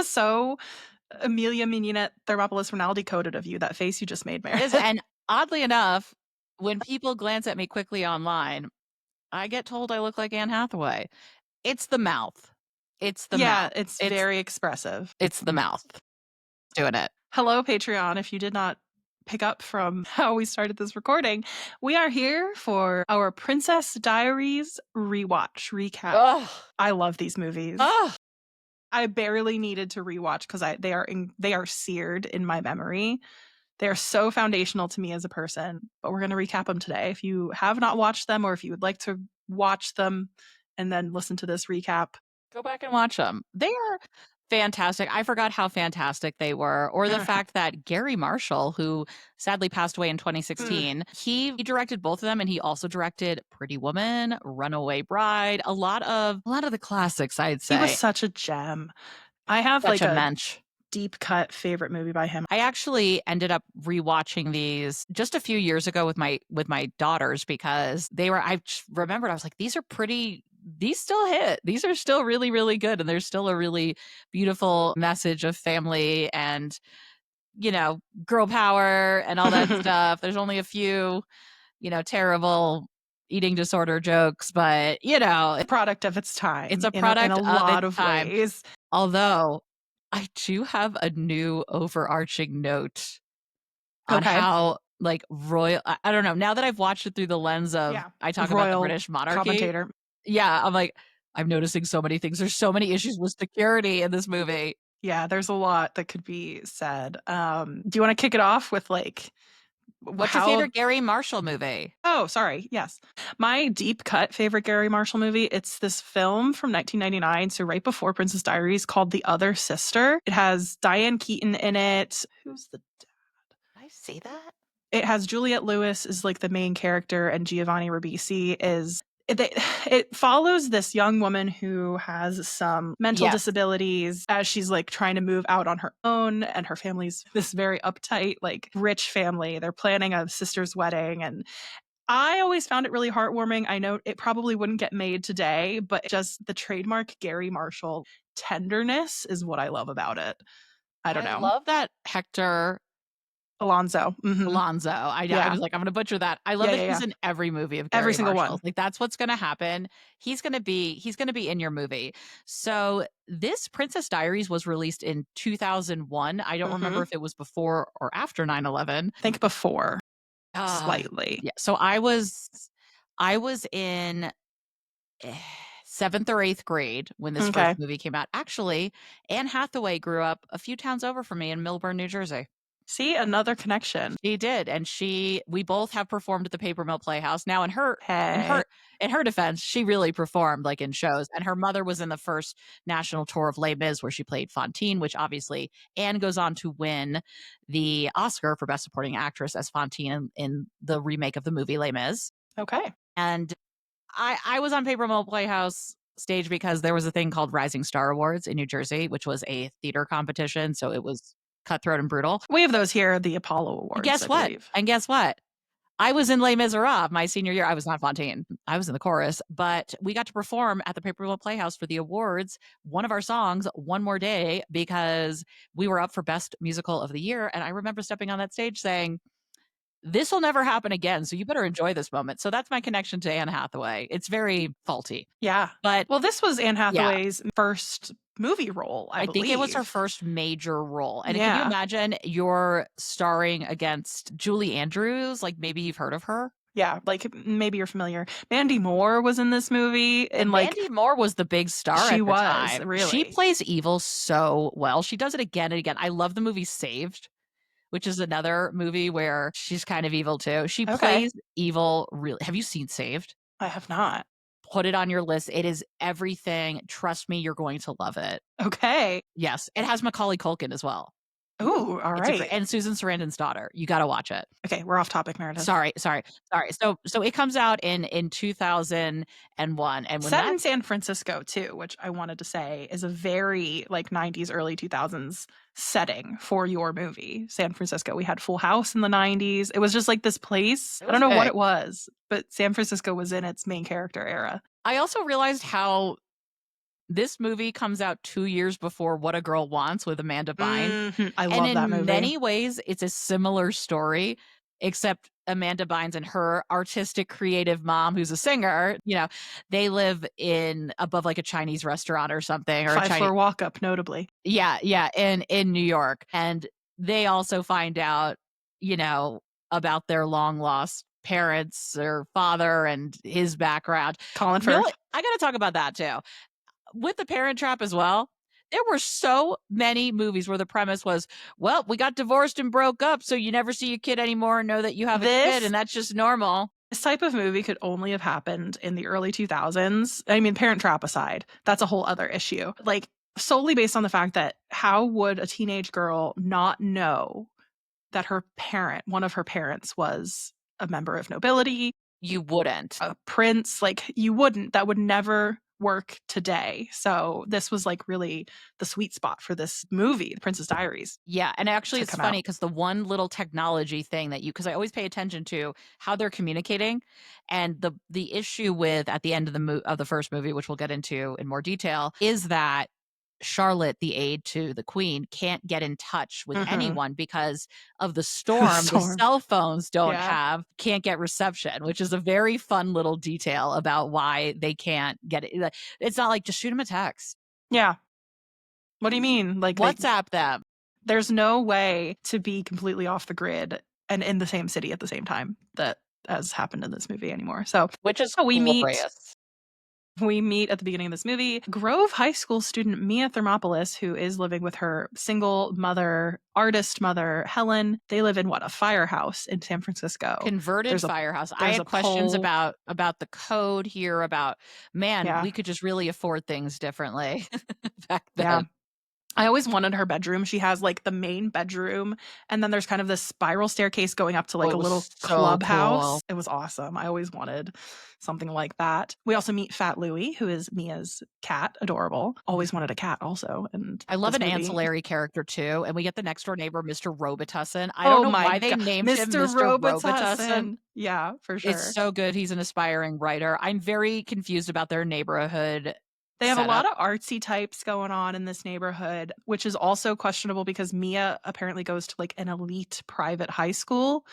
was so Amelia Minette Thermopolis Rinaldi coded of you, that face you just made, Meredith. And oddly enough, when people glance at me quickly online, I get told I look like Anne Hathaway. It's the mouth. It's the Yeah, mouth. it's very expressive. It's the mouth doing it. Hello, Patreon. If you did not pick up from how we started this recording, we are here for our Princess Diaries rewatch recap. Ugh. I love these movies. Ugh. I barely needed to rewatch because they are seared in my memory. They are so foundational to me as a person. But we're going to recap them today. If you have not watched them, or if you would like to watch them and then listen to this recap, go back and watch them. They are fantastic. I forgot how fantastic they were, or the fact that Gary Marshall, who sadly passed away in 2016, he directed both of them, and he also directed Pretty Woman, Runaway Bride, a lot of the classics, I'd say. He was such a gem. I have such like a mensch. Deep cut favorite movie by him. I actually ended up rewatching these just a few years ago with my daughters, because I remembered, I was like, these still hit. These are still really, really good. And there's still a really beautiful message of family and, girl power and all that stuff. There's only a few, terrible eating disorder jokes, but, a product of its time. It's a product in a lot of ways. Although I do have a new overarching note on how, like, royal, I don't know, now that I've watched it through the lens of, I talk about the British monarchy. Commentator. Yeah, I'm like, I'm noticing so many things. There's so many issues with security in this movie. Yeah, there's a lot that could be said. Do you want to kick it off with like, what's your favorite Gary Marshall movie? Oh, sorry. Yes. My deep cut favorite Gary Marshall movie, it's this film from 1999, so right before Princess Diaries, called The Other Sister. It has Diane Keaton in it. Who's the dad? Did I see that? It has Juliette Lewis is like the main character, and Giovanni Ribisi is... It follows this young woman who has some mental disabilities as she's like trying to move out on her own, and her family's this very uptight, like rich family. They're planning a sister's wedding, and I always found it really heartwarming. I know it probably wouldn't get made today, but just the trademark Gary Marshall tenderness is what I love about it. I don't know. I love that Hector Alonso. Alonso. I was like, I'm going to butcher that. I love that he's in every movie of Gary every single Marshall. one. Like, that's what's going to happen. He's going to be in your movie. So this Princess Diaries was released in 2001. I don't remember if it was before or after 9/11. I think before. Slightly. Yeah. So I was in 7th or 8th grade when this first movie came out. Actually, Anne Hathaway grew up a few towns over from me in Millburn, New Jersey. See, another connection. She did, and we both have performed at the Paper Mill Playhouse. Now, in her defense, she really performed like in shows, and her mother was in the first national tour of Les Mis, where she played Fantine, which obviously Anne goes on to win the Oscar for Best Supporting Actress as Fantine in the remake of the movie Les Mis. Okay, and I was on Paper Mill Playhouse stage because there was a thing called Rising Star Awards in New Jersey, which was a theater competition, so it was cutthroat and brutal. We have those here, the Apollo Awards. And guess what? I was in Les Miserables my senior year. I was not Fantine. I was in the chorus, but we got to perform at the Paper Mill Playhouse for the awards. One of our songs, One More Day, because we were up for Best Musical of the Year. And I remember stepping on that stage saying, this will never happen again, so you better enjoy this moment. So that's my connection to Anne Hathaway. It's very faulty. Yeah. But this was Anne Hathaway's first movie role, I believe. think it was her first major role. And can you imagine you're starring against Julie Andrews? Like, maybe you've heard of her. Yeah, like maybe you're familiar. Mandy Moore was in this movie, and Mandy Moore was the big star. She was, really. She plays evil so well. She does it again and again. I love the movie Saved, which is another movie where she's kind of evil too. She plays evil really. Have you seen Saved? I have not. Put it on your list. It is everything. Trust me, you're going to love it. Okay. Yes. It has Macaulay Culkin as well. Ooh, all right. And Susan Sarandon's daughter. You got to watch it. Okay, we're off topic, Meredith. Sorry. So it comes out in 2001, and when set in San Francisco too, which I wanted to say is a very like 90s, early 2000s setting for your movie. San Francisco. We had Full House in the 90s. It was just like this place. I don't know what it was, but San Francisco was in its main character era. I also realized how This movie comes out 2 years before What a Girl Wants with Amanda Bynes, I and love that in movie. many ways, it's a similar story, except Amanda Bynes and her artistic, creative mom, who's a singer, they live in above, like, a Chinese restaurant or something, or a Five Chinese. Floor Walk Up, notably. Yeah, yeah, in New York, and they also find out, you know, about their long lost parents or father and his background. Colin Really, Firth. I gotta talk about that too. With The Parent Trap as well, there were so many movies where the premise was, "Well, we got divorced and broke up, so you never see your kid anymore and know that you have a kid, This and that's just normal." this type of movie could only have happened in the early 2000s. I mean, Parent Trap aside, that's a whole other issue. Like, solely based on the fact that how would a teenage girl not know that one of her parents was a member of nobility, You wouldn't. a prince? Like, you wouldn't. That would never work today. So this was like really the sweet spot for this movie, The Princess Diaries, Yeah, and actually to it's come funny out. because the one little technology thing that because I always pay attention to how they're communicating, and the issue with at the end of the first movie, which we'll get into in more detail, is that Charlotte, the aide to the queen, can't get in touch with Mhm. anyone because of the The storm. The storm. cell phones Yeah. can't get reception, which is a very fun little detail about why they can't get it. Like, it's not like just shoot them a text, Yeah. What do you mean? Like, WhatsApp them, there's no way to be completely off the grid and in the same city at the same time that has happened in this movie anymore. So which is we meet glorious. we meet at the beginning of this movie Grove High School student Mia Thermopolis, who is living with her single mother, artist mother, Helen. They live in a firehouse in San Francisco. Converted There's a firehouse. I there's had a questions pole. about the code here, about, man, Yeah. we could just really afford things differently back Yeah. then. I always wanted her bedroom. She has like the main bedroom, and then there's kind of this spiral staircase going up to Oh, like it a was little so cool. clubhouse. It was awesome. I always wanted something like that. We also meet Fat Louie, who is Mia's cat. Adorable. Always wanted a cat also. And I love this an movie. ancillary character too, and we get the next door neighbor, Mr. Robitussin. I don't Oh know my why they god. named him Mr. Mr. Robitussin. Robitussin. Yeah, for It's sure. so good. He's an aspiring writer. I'm very confused about their neighborhood They have a lot setup. of artsy types going on in this neighborhood, which is also questionable because Mia apparently goes to like an elite private high school.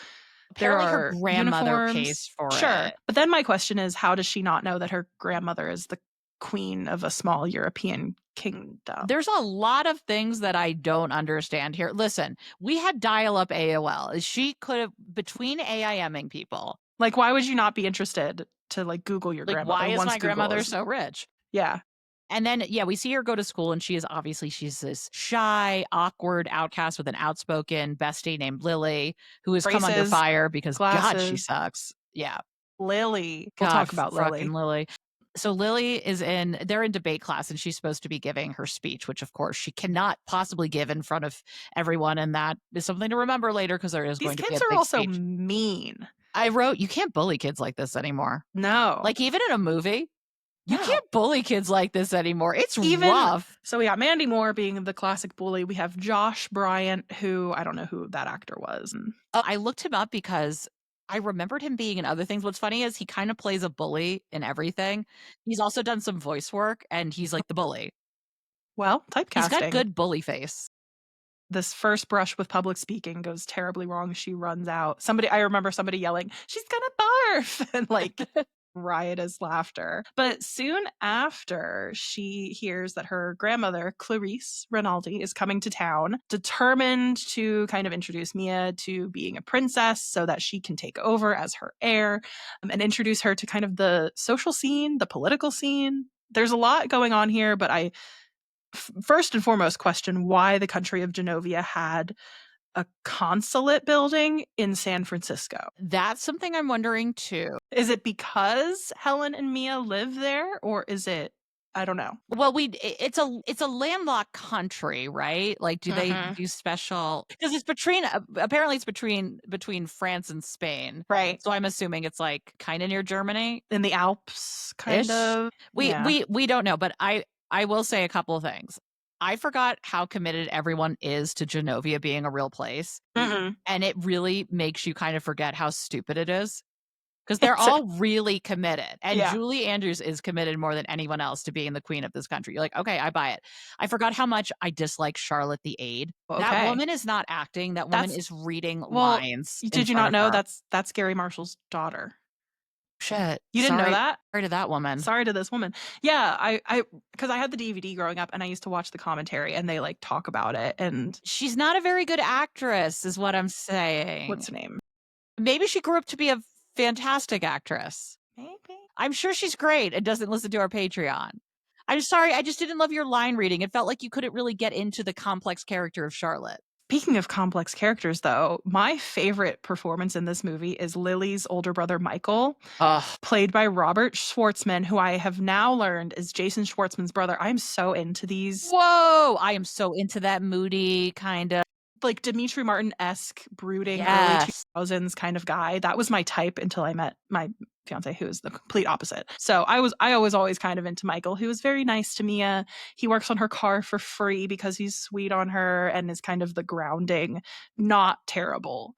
There Apparently her are grandmother uniforms. pays for Sure. it. But then my question is, how does she not know that her grandmother is the queen of a small European kingdom? There's a lot of things that I don't understand here. Listen, we had dial-up AOL. She could have between AIMing people. Like, why would you not be interested to like Google your Like, why grandmother is once my Google grandmother is, so rich? yeah, And then, yeah, we see her go to school, and she's this shy, awkward outcast with an outspoken bestie named Lily, who has come under braces, fire because God, she glasses. sucks. Yeah, Lily. We'll God, talk about fucking Lily. Lily. So they're in debate class, and she's supposed to be giving her speech, which of course she cannot possibly give in front of everyone. And that is something to remember later because there is These going to be a kids are big also speech. mean. I wrote, you can't bully kids like this anymore. No. Like, even in a movie, you No. can't bully kids like this anymore. It's Even rough. so, we got Mandy Moore being the classic bully. We have Josh Bryant, who I don't know who that actor was. And Oh, I looked him up because I remembered him being in other things. What's funny is he kind of plays a bully in everything. He's also done some voice work, and he's like the bully. well, He's got typecasting. good bully face. This first brush with public speaking goes terribly wrong. She runs out. I remember somebody yelling, "She's gonna barf!" and like riotous laughter. But soon after, she hears that her grandmother, Clarice Rinaldi, is coming to town, determined to kind of introduce Mia to being a princess so that she can take over as her heir, and introduce her to kind of the social scene, the political scene. There's a lot going on here, but I first and foremost question why the country of Genovia had a consulate building in San Francisco. That's something I'm wondering too. Is it because Helen and Mia live there, or is it, I don't know. Well, it's a landlocked country, right? Like, do they Mhm. do special? Because it's between apparently it's between France and Spain. Right. So I'm assuming it's like kind of near Germany In the Alps, kind ish. of. We Yeah. we we don't know, but I will say a couple of things. I forgot how committed everyone is to Genovia being a real place, Mhm. and it really makes you kind of forget how stupid it is. because they're all really committed. And Julie Andrews is committed more than anyone else to being the queen of this country. You're like, okay, I buy it. I forgot how much I dislike Charlotte the Aide. Okay. That woman is not acting. That woman is reading lines. Did you not know that's Gary Marshall's daughter? Shit. You didn't know that? Sorry to that woman. Sorry to this woman. Yeah, I because I had the DVD growing up and I used to watch the commentary and they like talk about it, and she's not a very good actress is what I'm saying. What's her name? Maybe she grew up to be a fantastic actress. Maybe. I'm sure she's great and doesn't listen to our Patreon. I'm sorry, I just didn't love your line reading. It felt like you couldn't really get into the complex character of Charlotte. Speaking of complex characters, though, my favorite performance in this movie is Lily's older brother, Michael, played by Robert Schwartzman, who I have now learned is Jason Schwartzman's brother. I'm so into these. Whoa! I am so into that moody kind of like Dimitri Martin-esque brooding early 2000s kind of guy. That was my type until I met my fiance, who is the complete opposite. So I was always kind of into Michael, who was very nice to Mia. He works on her car for free because he's sweet on her and is kind of the grounding, not terrible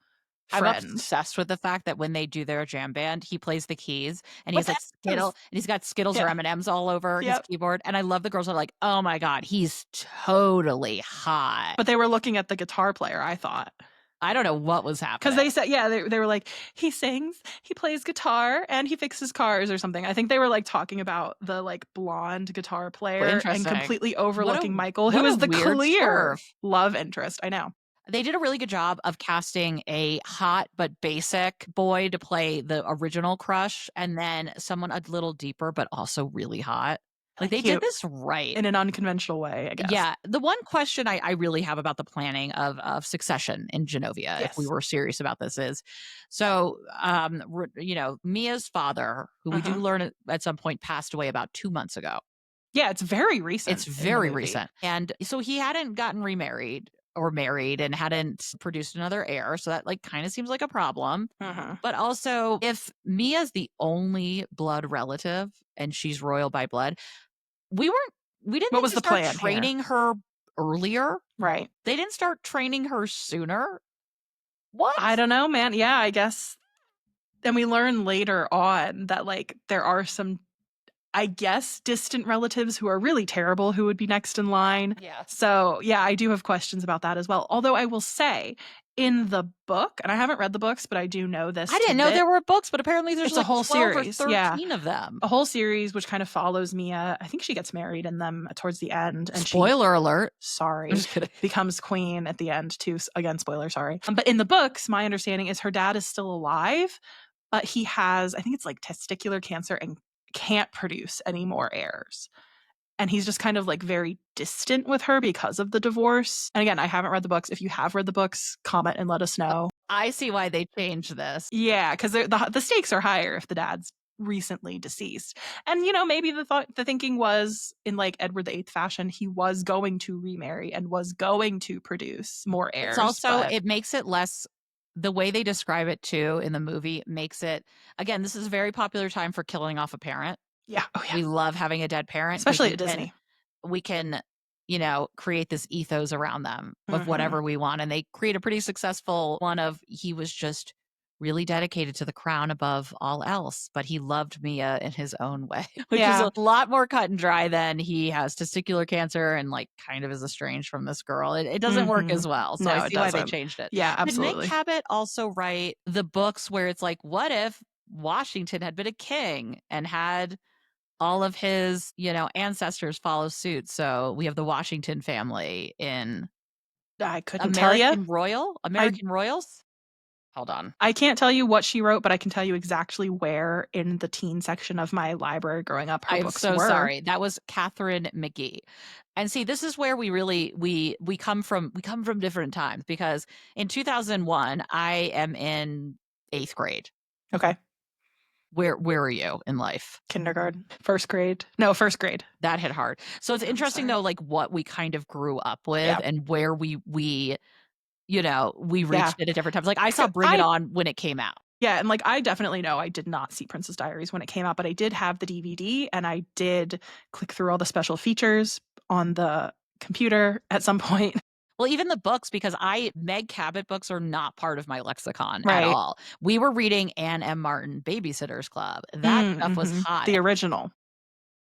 friend. I'm obsessed with the fact that when they do their jam band, he plays the keys and he's like Skittle, and he's got Skittles or M&Ms all over his keyboard. And I love the girls are like, oh my God, he's totally hot. But they were looking at the guitar player, I thought. I don't know what was happening. Because they said, they were like, he sings, he plays guitar, and he fixes cars or something. I think they were like talking about the like blonde guitar player and completely overlooking Michael, who is the clear love interest. I know. They did a really good job of casting a hot but basic boy to play the original crush, and then someone a little deeper but also really hot. Like they did this right. In an unconventional way, I guess. Yeah. The one question I really have about the planning of succession in Genovia, if we were serious about this, is so, Mia's father, who we do learn at some point passed away about 2 months ago. Yeah, it's very recent. It's very recent. And so he hadn't gotten remarried or married and hadn't produced another heir. So that like kind of seems like a problem. But also if Mia's the only blood relative and she's royal by blood, we didn't start training her earlier. Right. They didn't start training her sooner. What? I don't know, man. Yeah, I guess. And we learn later on that like there are some, I guess, distant relatives who are really terrible who would be next in line. Yeah. So, yeah, I do have questions about that as well. Although I will say, in the book, and I haven't read the books, but I do know this. I didn't know there were books, but apparently there's like a whole 12 series. or 13 of them. A whole series which kind of follows Mia. I think she gets married in them towards the end. And spoiler alert. Sorry. Becomes queen at the end too. Again, spoiler, sorry. But in the books, my understanding is her dad is still alive, but he has, I think it's like testicular cancer and can't produce any more heirs. And he's just kind of like very distant with her because of the divorce. And again, I haven't read the books. If you have read the books, comment and let us know. I see why they changed this. Yeah, because the stakes are higher if the dad's recently deceased. And, maybe the thinking was in like Edward VIII fashion, he was going to remarry and was going to produce more heirs. It's also, it makes it less. The way they describe it too in the movie makes it, again, this is a very popular time for killing off a parent. Yeah. Oh, yeah. We love having a dead parent. Especially at Disney. We can, create this ethos around them of whatever we want. And they create a pretty successful one of he was just really dedicated to the crown above all else, but he loved Mia in his own way, which is a lot more cut and dry than he has testicular cancer and like kind of is estranged from this girl. It doesn't work as well. So I see why they changed it. Yeah, absolutely. Did Nick Cabot also write the books where it's like, what if Washington had been a king and had all of his, ancestors follow suit? So we have the Washington family in I couldn't tell you. American Royals? Hold on. I can't tell you what she wrote, but I can tell you exactly where in the teen section of my library growing up her books were. I'm so sorry. That was Catherine McGee. And see, this is where we really we come from different times, because in 2001 I am in 8th grade. Okay. Where are you in life? Kindergarten. First grade. No, first grade. That hit hard. So it's interesting though, like what we kind of grew up with and where we reached it at different times. Like I saw Bring It On when it came out. Yeah, and like I definitely know I did not see Princess Diaries when it came out, but I did have the DVD and I did click through all the special features on the computer at some point. Well, even the books, because Meg Cabot books are not part of my lexicon at Right. all. We were reading Anne M. Martin, Babysitter's Club. That stuff was Mhm. hot. The original.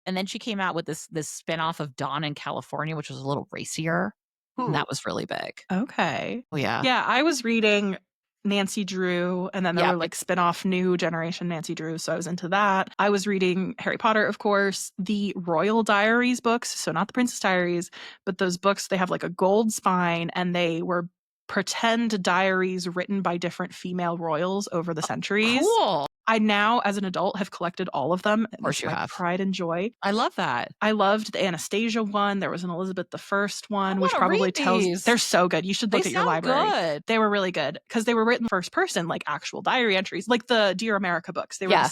And then she came out with this spinoff of Dawn in California, which was a little racier, and that was really big. Okay. Oh, yeah. Yeah, I was reading Nancy Drew, and then there Yep. were like spin-off new generation Nancy Drew, so I was into that. I was reading Harry Potter, of course, the Royal Diaries books, so not the Princess Diaries, but those books, they have like a gold spine, and they were pretend diaries written by different female royals over the centuries. Cool. I now, as an adult, have collected all of them. Of course It's you my have. pride and joy. I love that. I loved the Anastasia one. There was an Elizabeth I I one, which wanna probably read tells these. they're so good. You should They look at your sound library. good. They were really good because they were written first person, like actual diary entries, like the Dear America books. They were Yeah.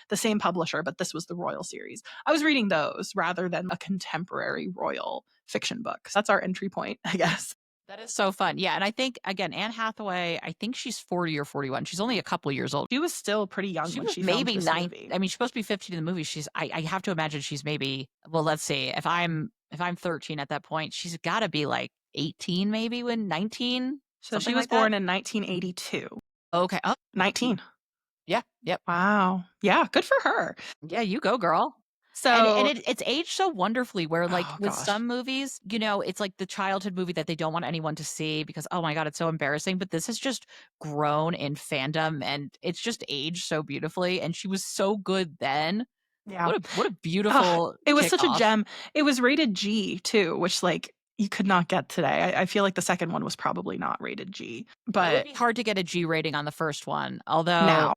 the same publisher, but this was the Royal series. I was reading those rather than a contemporary royal fiction book. So that's our entry point, I guess. That is so fun. Yeah, and I think, again, Anne Hathaway, I think she's 40 or 41. She's only a couple years old. She was still pretty young She when was she filmed maybe this 9. movie. I mean, she's supposed to be 15 in the movie. I have to imagine she's maybe, well, let's see. If I'm 13 at that point, she's got to be like 18 maybe, when 19, So something she was like that. born in 1982. Okay. Oh, 19. yeah. Yep. Wow. Yeah, good for her. Yeah, you go, girl. And So it's aged so wonderfully, where, like, oh with gosh. some movies, it's like the childhood movie that they don't want anyone to see because, oh my god, it's so embarrassing, but this has just grown in fandom, and it's just aged so beautifully, and she was so good then. Yeah. What a beautiful it was such a kickoff. gem. It was rated G too, which like you could not get today. I feel like the second one was probably not rated G, It would but be hard to get a G rating on the first one, although now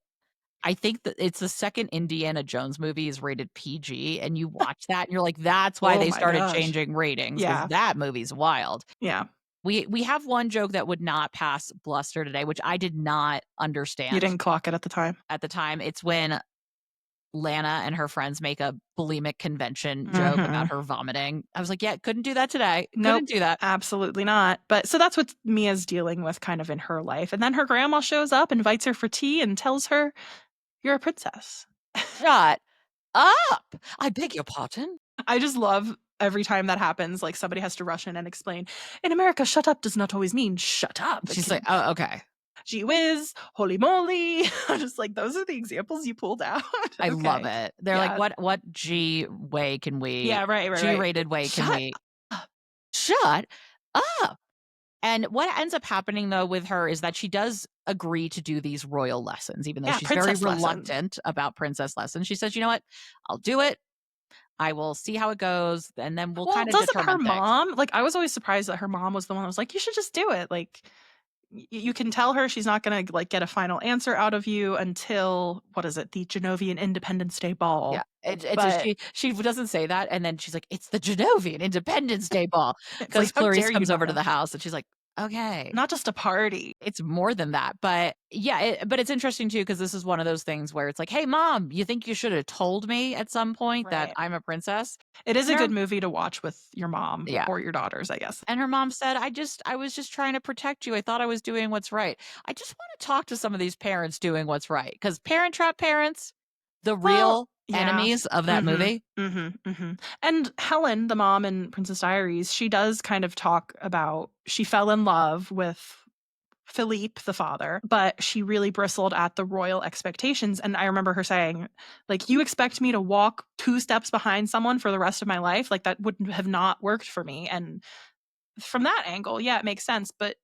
I think that it's the second Indiana Jones movie is rated PG, and you watch that and you're like, that's why oh they my started gosh. changing ratings, because Yeah. that movie's wild. Yeah. We have one joke that would not pass bluster today, which I did not You understand didn't clock it at the time. at the time. It's when Lana and her friends make a bulimic convention joke about Mhm. her vomiting. I was like, yeah, couldn't do that today. Nope. Couldn't do that. Absolutely not. But so that's what Mia's dealing with kind of in her life. And then her grandma shows up, invites her for tea, and tells her, "You're a princess." Shut up. I beg your pardon. I just love every time that happens, like somebody has to rush in and explain, in America, shut up does not always mean shut up. It She's can like, oh, okay. gee whiz, holy moly. I'm just like, those are the examples you pulled out. I love Okay. it. They're Yeah. like, what G way can we? Yeah, right. G-rated way can Shut we? up. Shut up. And what ends up happening, though, with her is that she does agree to do these royal lessons, even though Yeah, she's very princess lessons. reluctant about princess lessons. She says, you know what? I'll do it. I will see how it goes, and then we'll Well, kind of doesn't determine her things. mom, like, I was always surprised that her mom was the one that was like, you should just do it. Like, you can tell her she's not going to like get a final answer out of you until what is it, the Genovian Independence Day ball. Yeah, But she doesn't say that, and then she's like, "It's the Genovian Independence Day ball," it's because like, how Clarice dare you, comes over to Mama? the house, and she's like, "Okay." Not just a party. It's more than that, but yeah, but it's interesting too, because this is one of those things where it's like, "Hey, mom, you think you should have told me at some point that Right. I'm a princess?" It is a And good movie to watch with your mom Yeah. or your daughters, I guess. And her mom said, I was just trying to protect you. I thought I was doing what's right." I just want to talk to some of these parents doing what's right, because Parent Trap parents, the Well, real yeah. enemies of that movie. And Helen, the mom in Princess Diaries, she does kind of talk about she fell in love with Philippe, the father, but she really bristled at the royal expectations. And I remember her saying, like, you expect me to walk 2 steps behind someone for the rest of my life? Like, that would have not worked for me. And from that angle, yeah, it makes sense. But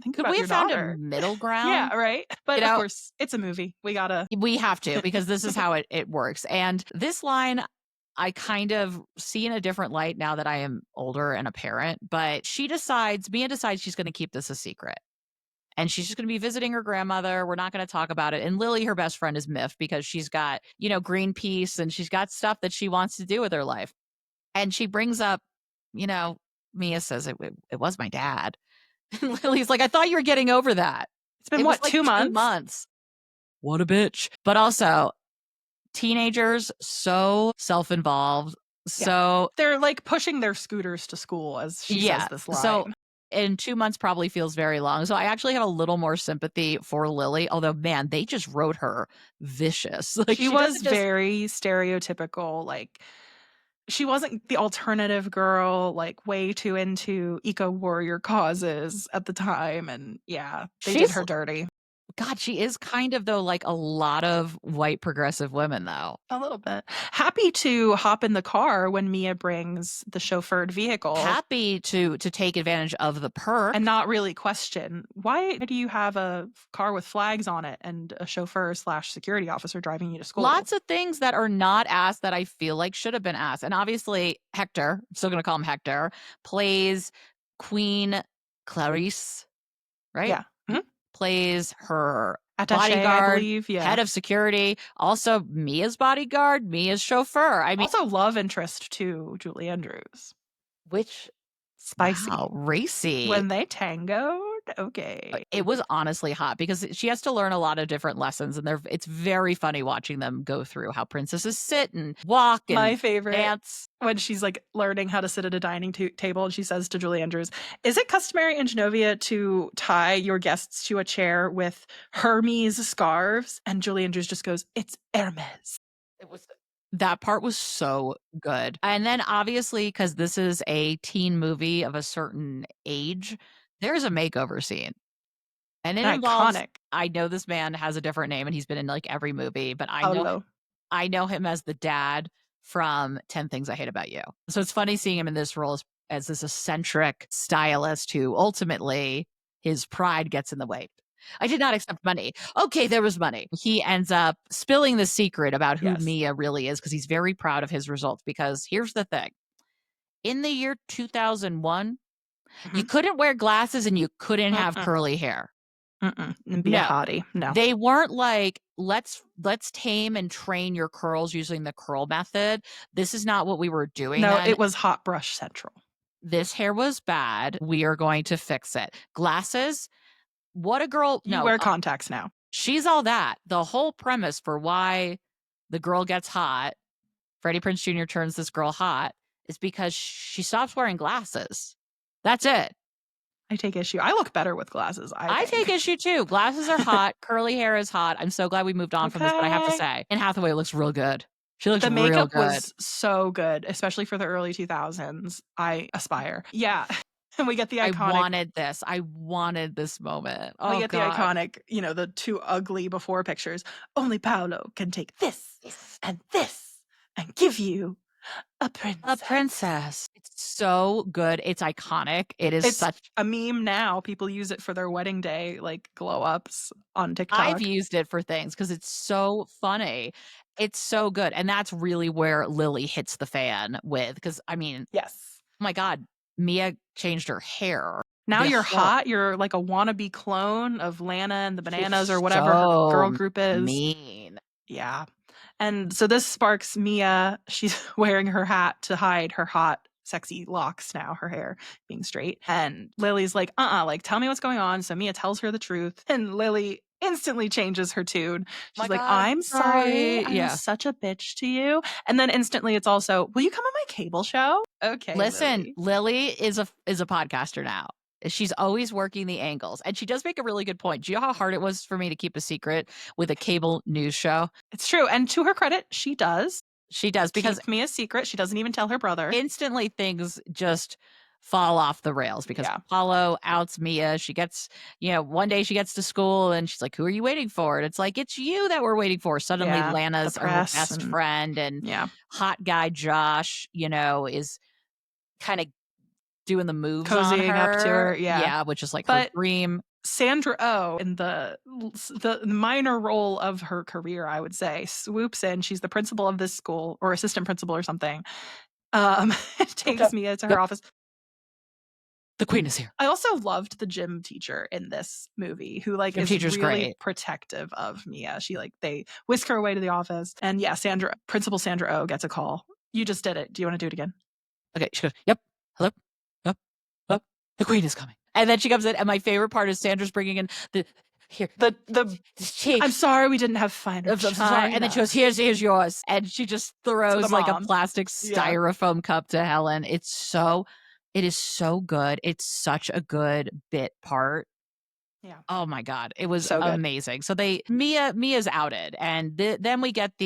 think Could about we your have found daughter. a middle ground? Yeah, right. But You of know, course, it's a movie. We gotta. we have to, because this is how it works. And this line, I kind of see in a different light now that I am older and a parent, but Mia decides she's going to keep this a secret. And she's just going to be visiting her grandmother. We're not going to talk about it. And Lily, her best friend, is miffed because she's got, Greenpeace, and she's got stuff that she wants to do with her life. And she brings up, Mia says, it was my dad. And Lily's like, I thought you were getting over that. It's been It what, was like 2 months? 2 months. What a bitch. But also, teenagers, so self-involved. Yeah. So They're like pushing their scooters to school, as she says this line. So in 2 months probably feels very long. So I actually have a little more sympathy for Lily, although, man, they just wrote her vicious. Like, she was doesn't just, very stereotypical, like she wasn't the alternative girl, like way too into eco warrior causes at the time. And yeah, they did She's her dirty. God, she is kind of though like a lot of white progressive women though. A little bit. Happy to hop in the car when Mia brings the chauffeured vehicle Happy to take advantage of the perk. and not really question, why do you have a car with flags on it and a chauffeur slash security officer driving you to school? Lots of things that are not asked that I feel like should have been asked. And obviously, Hector, I'm still going to call him Hector, plays Queen Clarice, right? Yeah. Mhm. Plays her Attaché, I bodyguard, believe. Yeah. head of security, also Mia's bodyguard, Mia's chauffeur. I mean, Also love interest to Julie Andrews. which Spicy. wow, racy. When they tangoed, okay. It was honestly hot because she has to learn a lot of different lessons, and it's very funny watching them go through how princesses sit and walk and My favorite dance. when she's like learning how to sit at a dining table and she says to Julie Andrews, "Is it customary in Genovia to tie your guests to a chair with Hermes scarves?" And Julie Andrews just goes, "It's Hermes." It was that part was so good. And then obviously, because this is a teen movie of a certain age, there's a makeover scene. And it involves Iconic. I know this man has a different name and he's been in like every movie, but Paulo. I know him as the dad from 10 Things I Hate About You. So it's funny seeing him in this role as this eccentric stylist who ultimately his pride gets in the way. I did not accept money. Okay, there was money. He ends up spilling the secret about who Yes. Mia really is because he's very proud of his results. Because here's the thing in the year 2001, you couldn't wear glasses and you couldn't have curly hair. And be a hottie. No. They weren't like, let's tame and train your curls using the curl method. This is not what we were doing No, then. it was hot brush central. This hair was bad. We are going to fix it. Glasses, what a girl. You No, wear contacts now. she's all that. The whole premise for why the girl gets hot, Freddie Prinze Jr. turns this girl hot, is because she stops wearing glasses. That's it. I take issue. I look better with glasses. I take issue too. Glasses are hot. Curly hair is hot. I'm so glad we moved on from this, but I have to say, Anne Hathaway looks real good. She looks the real makeup good. was so good, especially for the early 2000s. I aspire. Yeah. And we get the iconic. I wanted this moment. Oh, we get God. the iconic, the two ugly before pictures. Only Paolo can take this and give you a princess. A princess. It's so good. It's iconic. It's such a meme now. People use it for their wedding day, like glow ups on TikTok. I've used it for things because it's so funny. It's so good. And that's really where Lily hits the fan with. Because, I mean, yes. Oh my God, Mia changed her hair. Now you're hot. You're like a wannabe clone of Lana and the Bananas or whatever her girl group is. Mean. Yeah. And so this sparks Mia. She's wearing her hat to hide her hot, sexy locks now, her hair being straight. And Lily's like, like, tell me what's going on. So Mia tells her the truth. And Lily instantly changes her tune. She's like, God, I'm sorry. Yeah. I'm such a bitch to you. And then instantly it's also, will you come on my cable show? Okay. Listen, Lily is a podcaster now. She's always working the angles. And she does make a really good point. Do you know how hard it was for me to keep a secret with a cable news show? It's true. And to her credit, she does. She does, because keep Mia's secret. She doesn't even tell her brother. Instantly things just fall off the rails because Apollo outs Mia. She gets, one day she gets to school and she's like, who are you waiting for? And it's like, it's you that we're waiting for. Suddenly Lana's her best friend and hot guy Josh, is kind of doing the moves cozying on her. Up to her. Yeah, which is like her dream. Sandra Oh, in the minor role of her career, I would say, swoops in. She's the principal of this school or assistant principal or something. Takes Mia to her office. The queen is here. I also loved the gym teacher in this movie who is really great. Protective of Mia. She they whisk her away to the office. And Principal Sandra Oh gets a call. You just did it. Do you want to do it again? Okay. She goes, yep. Hello? Yep. The queen is coming. And then she comes in, and my favorite part is Sandra's bringing in the I'm sorry we didn't have fine. I'm sorry. And then she goes, here's yours. And she just throws a plastic styrofoam cup to Helen. It is so good. It's such a good bit part. Yeah. Oh my God. It was so amazing. So Mia's outed. And then we get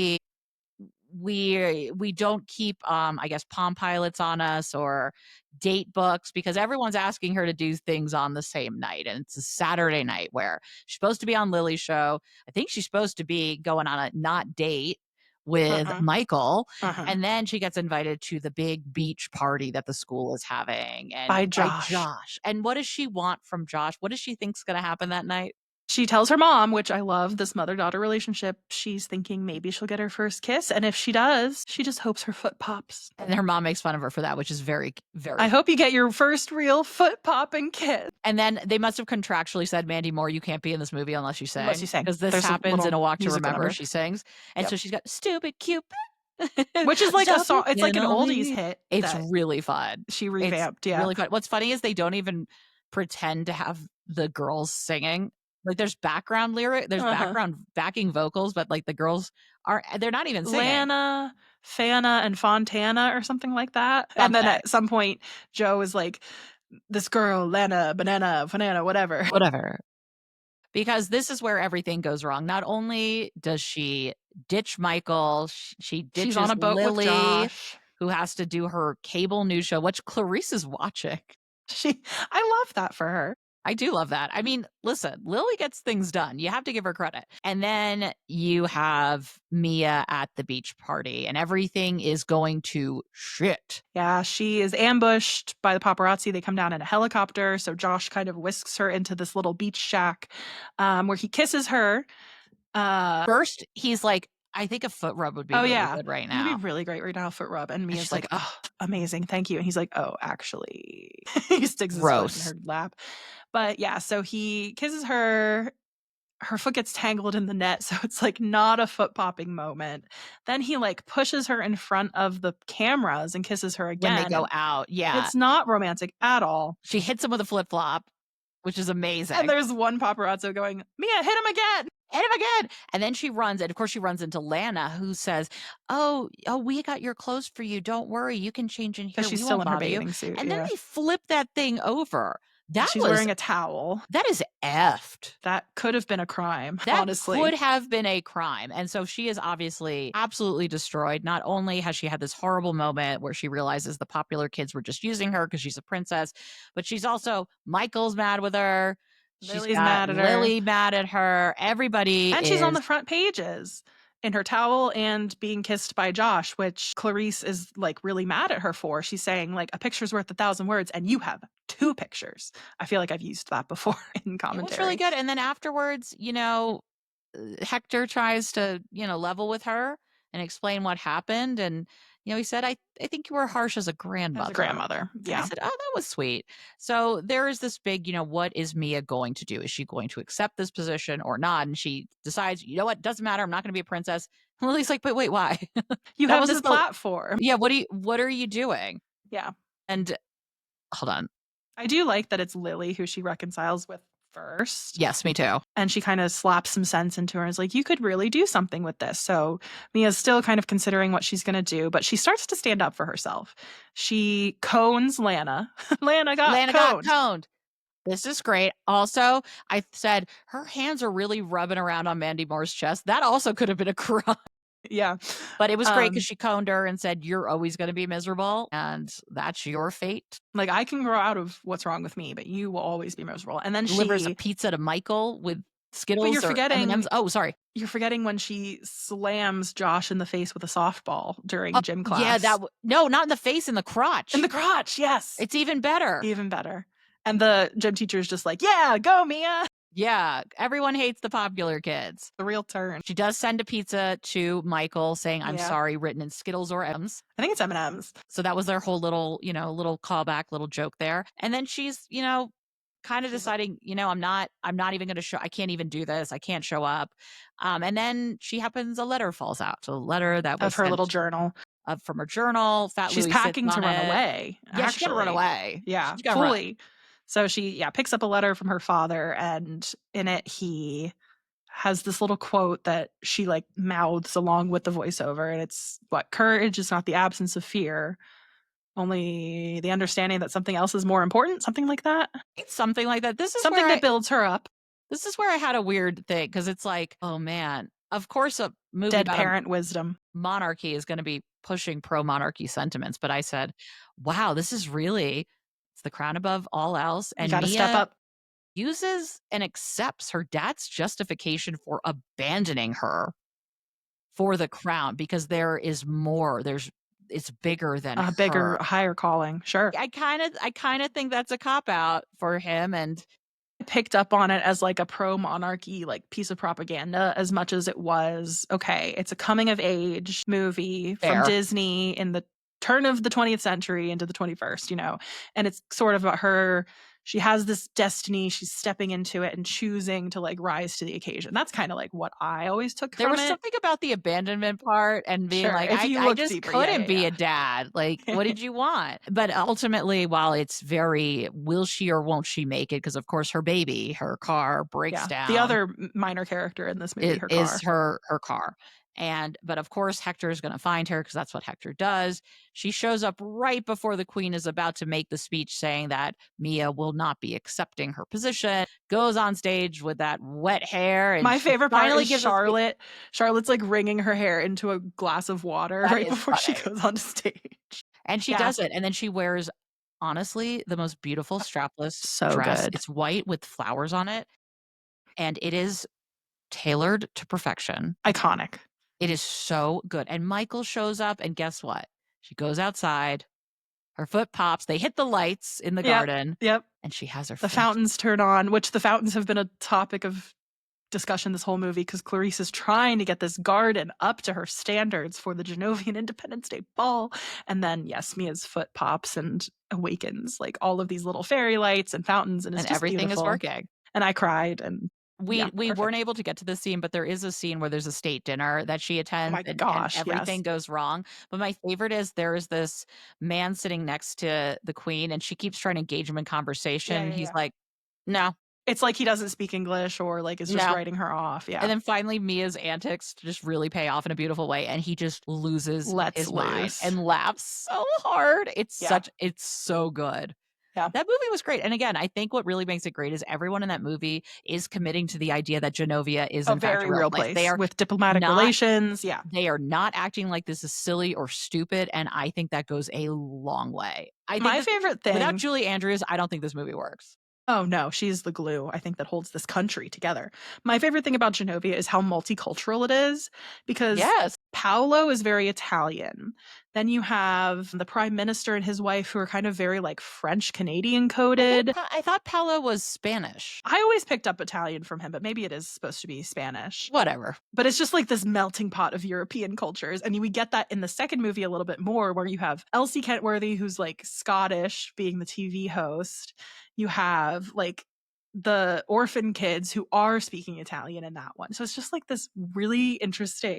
we don't keep I guess Palm Pilots on us or date books because everyone's asking her to do things on the same night, and it's a Saturday night where she's supposed to be on Lily's show. I think she's supposed to be going on a not date with Uh-uh. Michael, Uh-huh. and then she gets invited to the big beach party that the school is having and By by Josh. Josh. And what does she want from Josh? What does she think's going to happen that night? She tells her mom, which I love this mother-daughter relationship, she's thinking maybe she'll get her first kiss, and if she does, she just hopes her foot pops. And her mom makes fun of her for that, which is very, very. I hope you get your first real foot-popping kiss. And then they must have contractually said, Mandy Moore, you can't be in this movie unless you sing. Unless you sing. Because this There's a happens little in A Walk to musical Remember. number. She sings. And Yep. so she's got Stupid Cupid. Which is like a song. It's like an Jumping on oldies me. hit. It's that really fun. she revamped. Yeah. Really fun. What's funny is they don't even pretend to have the girls singing. Like there's background lyric, there's background backing vocals, but like the girls they're not even singing. Lana, Fana, and Fontana or something like that. And then at some point, Joe is like, this girl, Lana, banana, banana, whatever. Whatever. Because this is where everything goes wrong. Not only does she ditch Michael, she ditches She's on a boat Lily, with Josh, who has to do her cable news show, which Clarice is watching. I love that for her. I do love that. I mean, listen, Lily gets things done. You have to give her credit. And then you have Mia at the beach party, and everything is going to shit. Yeah, she is ambushed by the paparazzi. They come down in a helicopter. So Josh kind of whisks her into this little beach shack where he kisses her. First, he's like, I think a foot rub would be really good right now. It would be really great right now, foot rub. And Mia's like, oh, amazing. Thank you. And he's like, oh, actually. He sticks his foot in her lap. But yeah, so he kisses her. Her foot gets tangled in the net, so it's like not a foot popping moment. Then he like pushes her in front of the cameras and kisses her again. When they go out, yeah. It's not romantic at all. She hits him with a flip flop, which is amazing. And there's one paparazzo going, Mia, hit him again. Hit him again. And then she runs, and of course she runs into Lana, who says, oh, we got your clothes for you. Don't worry, you can change in here. She's still in her bathing suit. And then they flip that thing over. She's wearing a towel. That is effed. That could have been a crime, that honestly. Could have been a crime. And so she is obviously absolutely destroyed. Not only has she had this horrible moment where she realizes the popular kids were just using her because she's a princess, but she's also, Michael's mad with her. Lily's mad at her. Lily mad at her. Everybody And she's on the front pages in her towel and being kissed by Josh, which Clarice is like really mad at her for. She's saying like a picture's worth 1,000 words and you have 2 pictures. I feel like I've used that before in commentary. It was really good. And then afterwards, Hector tries to, level with her and explain what happened. And, he said, I think you were harsh as a grandmother. Yeah. I said, oh, that was sweet. So there is this big, what is Mia going to do? Is she going to accept this position or not? And she decides, you know what, doesn't matter. I'm not going to be a princess. And Lily's like, but wait, why? You have this platform. Yeah. What are you doing? Yeah. And hold on. I do like that it's Lily who she reconciles with first. Yes, me too. And she kind of slaps some sense into her and is like, you could really do something with this. So Mia's still kind of considering what she's going to do, but she starts to stand up for herself. She cones Lana. Lana got coned. This is great. Also, I said her hands are really rubbing around on Mandy Moore's chest. That also could have been a crime. Yeah. But it was great because she coned her and said, you're always going to be miserable and that's your fate. Like, I can grow out of what's wrong with me, but you will always be miserable. And then she delivers a pizza to Michael with Skittles. But you're forgetting. M&Ms. Oh, sorry. You're forgetting when she slams Josh in the face with a softball during gym class. Yeah, no, not in the face, in the crotch. In the crotch, yes. It's even better. Even better. And the gym teacher is just like, yeah, go, Mia. Yeah, everyone hates the popular kids. The real turn. She does send a pizza to Michael saying, I'm sorry, written in Skittles or M&Ms. I think it's M&Ms. So that was their whole little, little callback, little joke there. And then she's, kind of deciding, I'm not even going to show, I can't even do this. I can't show up. And then a letter falls out. So a letter that was of her little journal. From her journal. She's packing to run away. Yeah, she's going to run away. Yeah, fully. So she, picks up a letter from her father, and in it he has this little quote that she like mouths along with the voiceover, and it's courage is not the absence of fear, only the understanding that something else is more important, something like that. It's something like that. This is something that builds her up. This is where I had a weird thing, because it's like, oh man, Of course, a movie Dead about a parent wisdom. monarchy is gonna be pushing pro-monarchy sentiments, but I said, "Wow, this is really it's the crown above all else," You and gotta step Mia up. uses and accepts her dad's justification for abandoning her for the crown because there is more, it's bigger than A bigger, her. higher calling. Sure. I kinda think that's a cop out for him, and Picked up on it as like a pro monarchy like piece of propaganda as much as it was okay, it's a coming of age movie from fair. Disney in the turn of the 20th century into the 21st, and it's sort of about her. She has this destiny, she's stepping into it and choosing to like rise to the occasion. That's kind of like what I always took There from was it. something about the abandonment part and being Sure, like, if you I look just deeper, yeah, couldn't be yeah, a dad. Like, yeah. what did you want? But ultimately, while it's very, will she or won't she make it? Because of course her baby, her car breaks Yeah, the down. other minor character in this movie, It her is car. her car. And but of course Hector is gonna find her because that's what Hector does. She shows up right before the queen is about to make the speech saying that Mia will not be accepting her position, goes on stage with that wet hair, and My she favorite part finally is gives a speech. Charlotte's, like, wringing her hair into a glass of water That right is before she funny. goes on stage. And she Yeah, does it, and then she wears, honestly, the most beautiful strapless so dress. good. It's white with flowers on it, and it is tailored to perfection. Iconic. It is so good, and Michael shows up, and guess what? She goes outside, her foot pops, they hit the lights in the Yep, garden, yep. and she has her The first. fountains turn on, which the fountains have been a topic of discussion this whole movie because Clarice is trying to get this garden up to her standards for the Genovian Independence Day ball, and then, yes, Mia's foot pops and awakens, like, all of these little fairy lights and fountains, and it's And just everything is beautiful, working. and I cried, and yeah, We weren't perfect. able to get to this scene, but there is a scene where there's a state dinner that she Oh attends my and gosh, yes. everything goes wrong. But my favorite is there is this man sitting next to the queen, and she keeps trying to engage him in Yeah, conversation, and yeah, he's yeah. like, "No, It's like he doesn't speak English or, like, is just no." writing her off, And yeah. then finally, Mia's antics just really pay off in a beautiful way, and he just loses Lets his mind loose. and laughs so hard. Yeah, It's so good. yeah. That movie was great, and again, I think what really makes it great is everyone in that movie is committing to the idea that Genovia is A in fact a very real real place. place with diplomatic Not relations, yeah. they are not acting like this is silly or stupid, and I think that goes a long way. I think My this favorite without thing. Julie Andrews, I don't think this movie works. Oh, no, she's the glue, I think, that holds this country together. My favorite thing about Genovia is how multicultural it is, because Yes. Paolo is very Italian. Then you have the prime minister and his wife who are kind of very, like, French Canadian coded. I thought Paolo was Spanish. I always picked up Italian from him, but maybe it is supposed to be Spanish. Whatever. But it's just like this melting pot of European cultures, and we get that in the second movie a little bit more, where you have Elsie Kentworthy, who's, like, Scottish, being the TV host. You have, like, the orphan kids who are speaking Italian in that one. So it's just, like, this really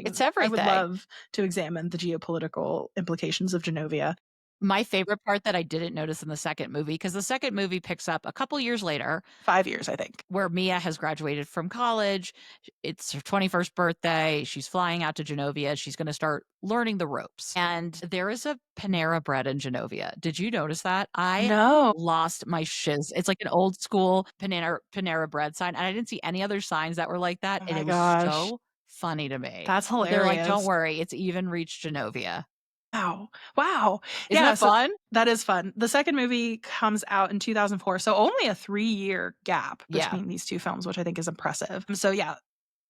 It's interesting. I would everything. love to examine the geopolitical implications of Genovia. My favorite part that I didn't notice in the second movie, because the second movie picks up a couple years later 5 years, I think. where Mia has graduated from college. It's her 21st birthday. She's flying out to Genovia. She's going to start learning the ropes. And there is a Panera Bread in Genovia. Did you notice that? I No. lost my shiz. It's like an old school Panera Bread sign. And I didn't see any other signs that were like that. Oh And my it was gosh. so funny to me. That's But they're like, don't hilarious. worry, it's even reached Genovia. Wow. Wow. Isn't Yeah, that so fun? that is fun. The second movie comes out in 2004, so only a 3-year gap Yeah. between these two films, which I think is impressive. So yeah,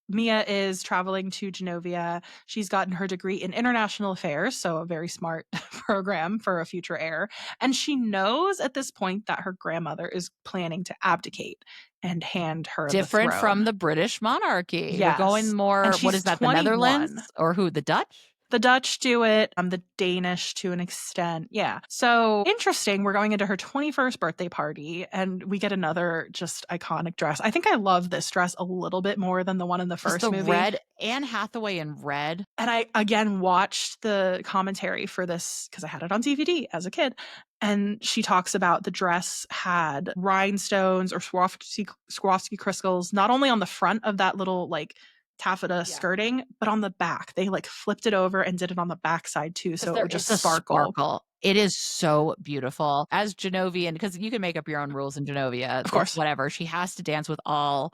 Mia is traveling to Genovia. She's gotten her degree in international affairs, so a very smart program for a future heir. And she knows at this point that her grandmother is planning to abdicate and hand her the Different from throne. the British monarchy. We're going Yes. And more, what she's is that, the Netherlands 21. or who? The Dutch? The Dutch do it, the Danish to an extent, yeah. So, interesting, we're going into her 21st birthday party, and we get another just iconic dress. I think I love this dress a little bit more than the one in the Just first the movie, red, Anne Hathaway in red. and I, again, watched the commentary for this because I had it on DVD as a kid, and she talks about the dress had rhinestones or Swarovski crystals, not only on the front of that little, like, taffeta skirting, but on the back. They, like, flipped it over and did it on the backside too, so it There would is just a sparkle. sparkle. It is so beautiful. As Genovian, because you can make up your own rules in Genovia, Of it's course. whatever. She has to dance with all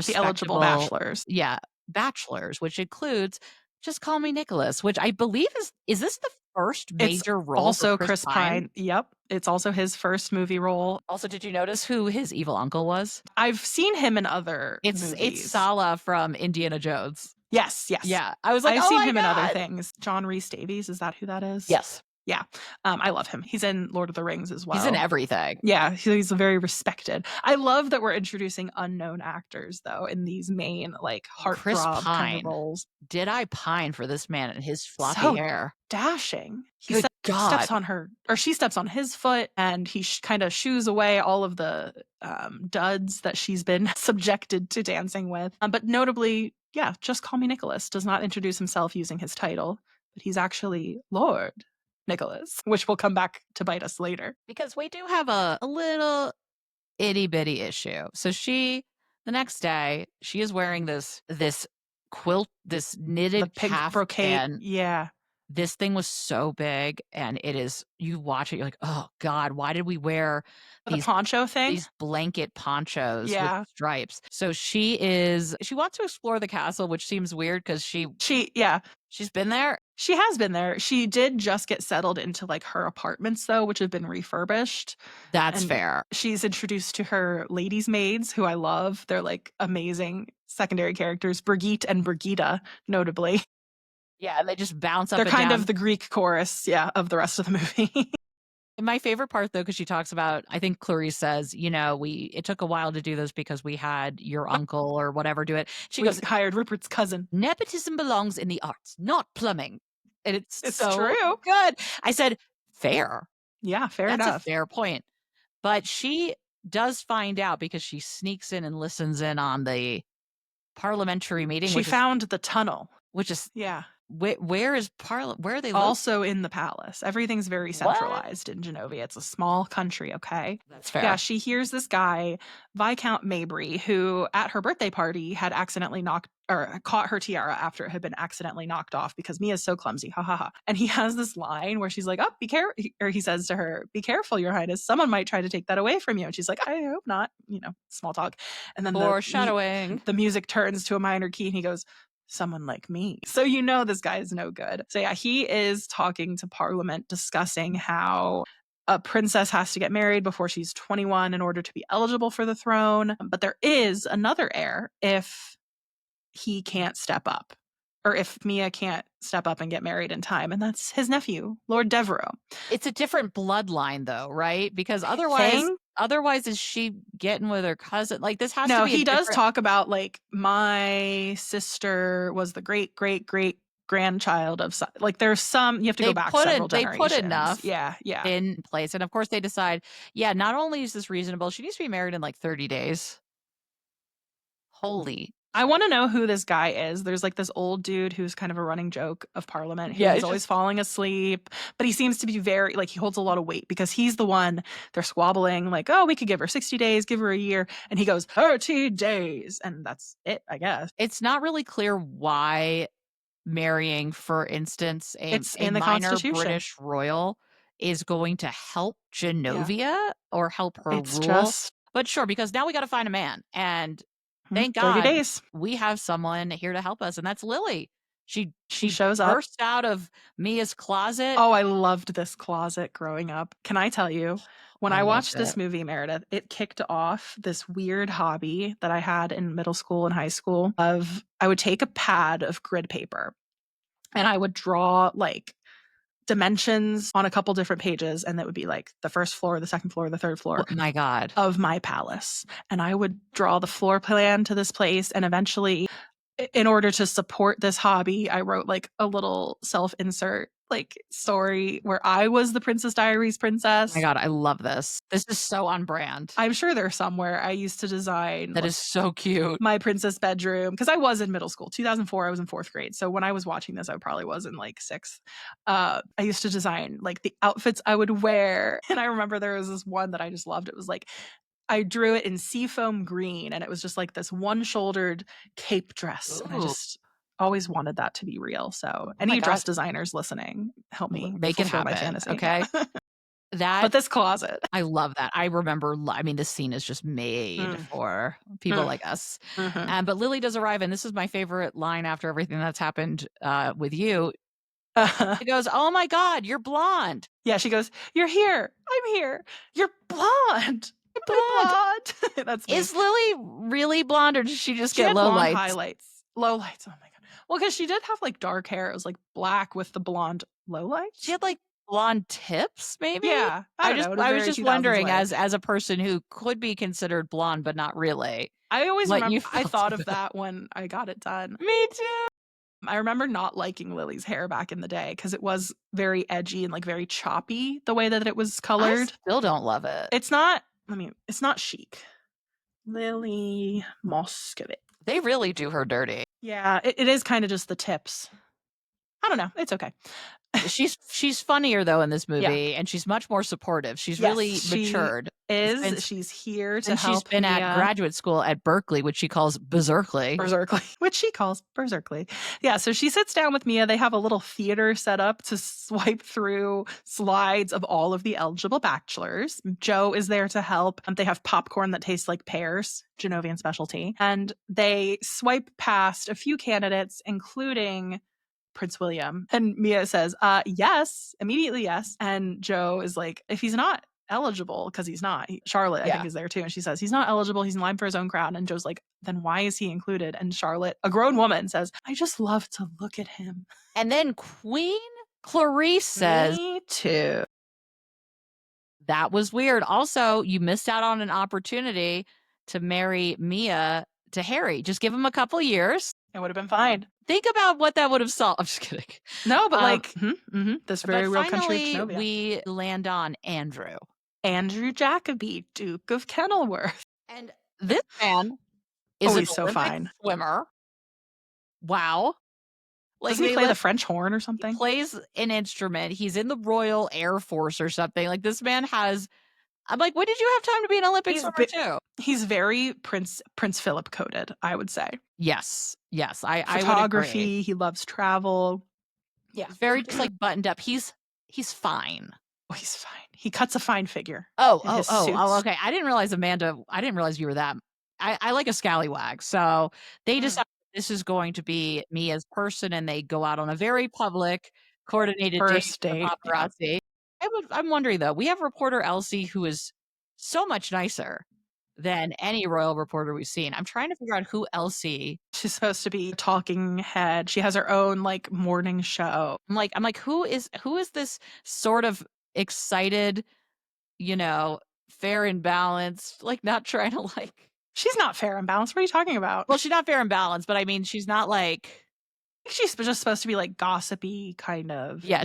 The eligible respectable, bachelors. yeah, bachelors, which includes Just Call Me Nicholas, which I believe is this the first It's major role for also Chris Chris Pine? Pine. Yep. It's also his first movie role. Also, did you notice who his evil uncle was? I've seen him in other It's movies. Sala from Indiana Jones. Yes, yes. Yeah, I was like, I've "Oh seen my him in other god." things. John Rhys Davies, is that who that is? Yes, Yeah. I love him. He's in Lord of the Rings as he's in well. everything. Yeah, he's very respected. I love that we're introducing unknown actors though in these main like Chris heartthrob kind of Pine. roles. Did I pine for this man and his floppy So hair? dashing. He Good steps god. on her, or she steps on his foot, and he kind of shoos away all of the duds that she's been subjected to dancing with. But notably, yeah, Just Call Me Nicholas does not introduce himself using his title, but he's actually Lord Nicholas, which will come back to bite us later. Because we do have a little itty bitty issue. So the next day, she is wearing this quilt, this The knitted pink brocade, caftan. yeah. This thing was so big, and you watch it, you're like, "Oh god, why did we wear The these poncho thing, these blanket ponchos with yeah. stripes?" So she wants to explore the castle, which seems weird because Yeah, she's been there. she has been there. She did just get settled into like her apartments though, which have been refurbished. That's And fair. she's introduced to her ladies' maids, who I love. They're like amazing secondary characters, Brigitte and Brigida, notably. Yeah, and they just bounce up They're and kind of down. the Greek chorus, yeah, of the rest of the movie. And my favorite part, though, because she talks about, I think Clarice says, it took a while to do this because we had your uncle or whatever do it. She We goes, hired Rupert's cousin. nepotism belongs in the arts, not plumbing. And it's It's so true. good. I said, fair. Yeah, fair That's a enough. fair point. But she does find out because she sneaks in and listens in on the parliamentary meeting, She found the tunnel. which is Yeah. where is where are they located? Also in the palace. Everything's very What? centralized in Genovia. It's a small country, okay? That's fair. Yeah, she hears this guy, Viscount Mabry, who at her birthday party had accidentally caught her tiara after it had been accidentally knocked off because Mia's so clumsy. Ha ha ha. And he has this line where she's like, "Oh, be careful," or he says to her, "Be careful, Your Highness. Someone might try to take that away from you." And she's like, "I hope not," small talk. And then Foreshadowing. the music turns to a minor key and he goes, "Someone like me." So this guy is no good. So yeah, he is talking to Parliament discussing how a princess has to get married before she's 21 in order to be eligible for the throne. But there is another heir if he can't step up, or if Mia can't step up and get married in time, and that's his nephew, Lord Devereux. It's a different bloodline though, right? Because Thing? otherwise is she getting with her cousin? Like this has to No, be a he does different. talk about like my sister was the great great great grandchild of like there's some you have to go back several generations. They put enough Yeah. in place. And of course they decide, yeah, not only is this reasonable, she needs to be married in like 30 days. Holy. I want to know who this guy is. There's like this old dude who's kind of a running joke of Parliament. Yeah, He's it's always just- falling asleep, but he seems to be very like he holds a lot of weight because he's the one they're squabbling like, "Oh, we could give her 60 days, give her a year." And he goes, "30 days." And that's it, I guess. It's not really clear why marrying, for instance, It's a in the minor Constitution. British royal is going to help Genovia or help her It's rule. just But sure, because now we got to find a man. And thank 30 God days. we have someone here to help us, and that's Lily. She shows up. burst out of Mia's closet. Oh, I loved this closet growing up. Can I tell you, when I loved watched this movie, Meredith, it kicked off this weird hobby that I had in middle school and high school of I would take a pad of grid paper and I would draw like dimensions on a couple different pages, and that would be like the first floor, the second floor, the third floor Oh my God. of my palace. And I would draw the floor plan to this place, and eventually in order to support this hobby, I wrote like a little self-insert like story where I was the Princess Diaries princess. Oh my God, I love this. This is so on brand. I'm sure there's somewhere. I used to design That is so cute. my princess bedroom because I was in middle school. 2004, I was in 4th grade. So when I was watching this, I probably was in like 6th. I used to design like the outfits I would wear. And I remember there was this one that I just loved. It was like I drew it in seafoam green, and it was just like this one-shouldered cape dress. And I just always wanted that to be real. So any dress designers listening, help me make it fulfill my happen. fantasy. Okay. But this closet. I love that. I remember, I mean, this scene is just made for people like us. But Lily does arrive, and this is my favorite line after everything that's happened with you. It goes, "Oh my God, you're blonde." Yeah, she goes, "You're here. I'm here. You're blonde. Blonde." That's me. Is Lily really blonde, or does she just get had low blonde lights? highlights. Low lights. Oh my God. Well, because she did have like dark hair. It was like black with the blonde low lights. She had like blonde tips, maybe? Yeah. I was just wondering, as a person who could be considered blonde, but not really. I always remember, I thought of of that when I got it done. Me too. I remember not liking Lily's hair back in the day because it was very edgy and like very choppy the way that it was colored. I still don't love it. It's not, I mean, it's not chic. Lily Moscovitz. They really do her dirty. Yeah, it is kind of just the tips. I don't know. It's okay. She's funnier though in this movie, and she's much more supportive. She's really matured. She's here to help. She's been at graduate school at Berkeley, which she calls Berserkly. Which she calls Berserkly. Yeah, so she sits down with Mia. They have a little theater set up to swipe through slides of all of the eligible bachelors. Joe is there to help. They have popcorn that tastes like pears, Genovian specialty. And they swipe past a few candidates, including Prince William. And Mia says, yes, immediately yes. And Joe is like, if he's not eligible, because he's not, Charlotte, I think, is there too. And she says, he's not eligible. He's in line for his own crown. And Joe's like, then why is he included? And Charlotte, a grown woman, says, I just love to look at him. And then Queen Clarice says, me too. That was weird. Also, you missed out on an opportunity to marry Mia to Harry. Just give him a couple years. It would have been fine. Think about what that would have solved. I'm just kidding. No, but this very real country of Genovia. We land on Andrew Jacobi, Duke of Kenilworth. And this man is he's so fine swimmer. Wow. Like, does he play the French horn or something? He plays an instrument. He's in the Royal Air Force or something. Like, this man has... I'm like, when did you have time to be an Olympic swimmer too? He's very Prince Philip coded, I would say. Yes. I Photography. would agree. He loves travel. Yeah, he's very just like buttoned up. He's fine. Oh, he's fine. He cuts a fine figure. Oh, okay. I didn't realize you were that. I like a scallywag. So they decide this is going to be Mia's person, and they go out on a very public, coordinated first date with paparazzi. Yeah. I'm wondering though, we have reporter Elsie who is so much nicer than any royal reporter we've seen. I'm trying to figure out who Elsie. She's supposed to be talking head. She has her own like morning show. I'm like, who is this sort of excited, fair and balanced, like not trying to like. She's not fair and balanced. What are you talking about? Well, she's not fair and balanced, but I mean, she's not like. She's just supposed to be like gossipy kind of. Yeah,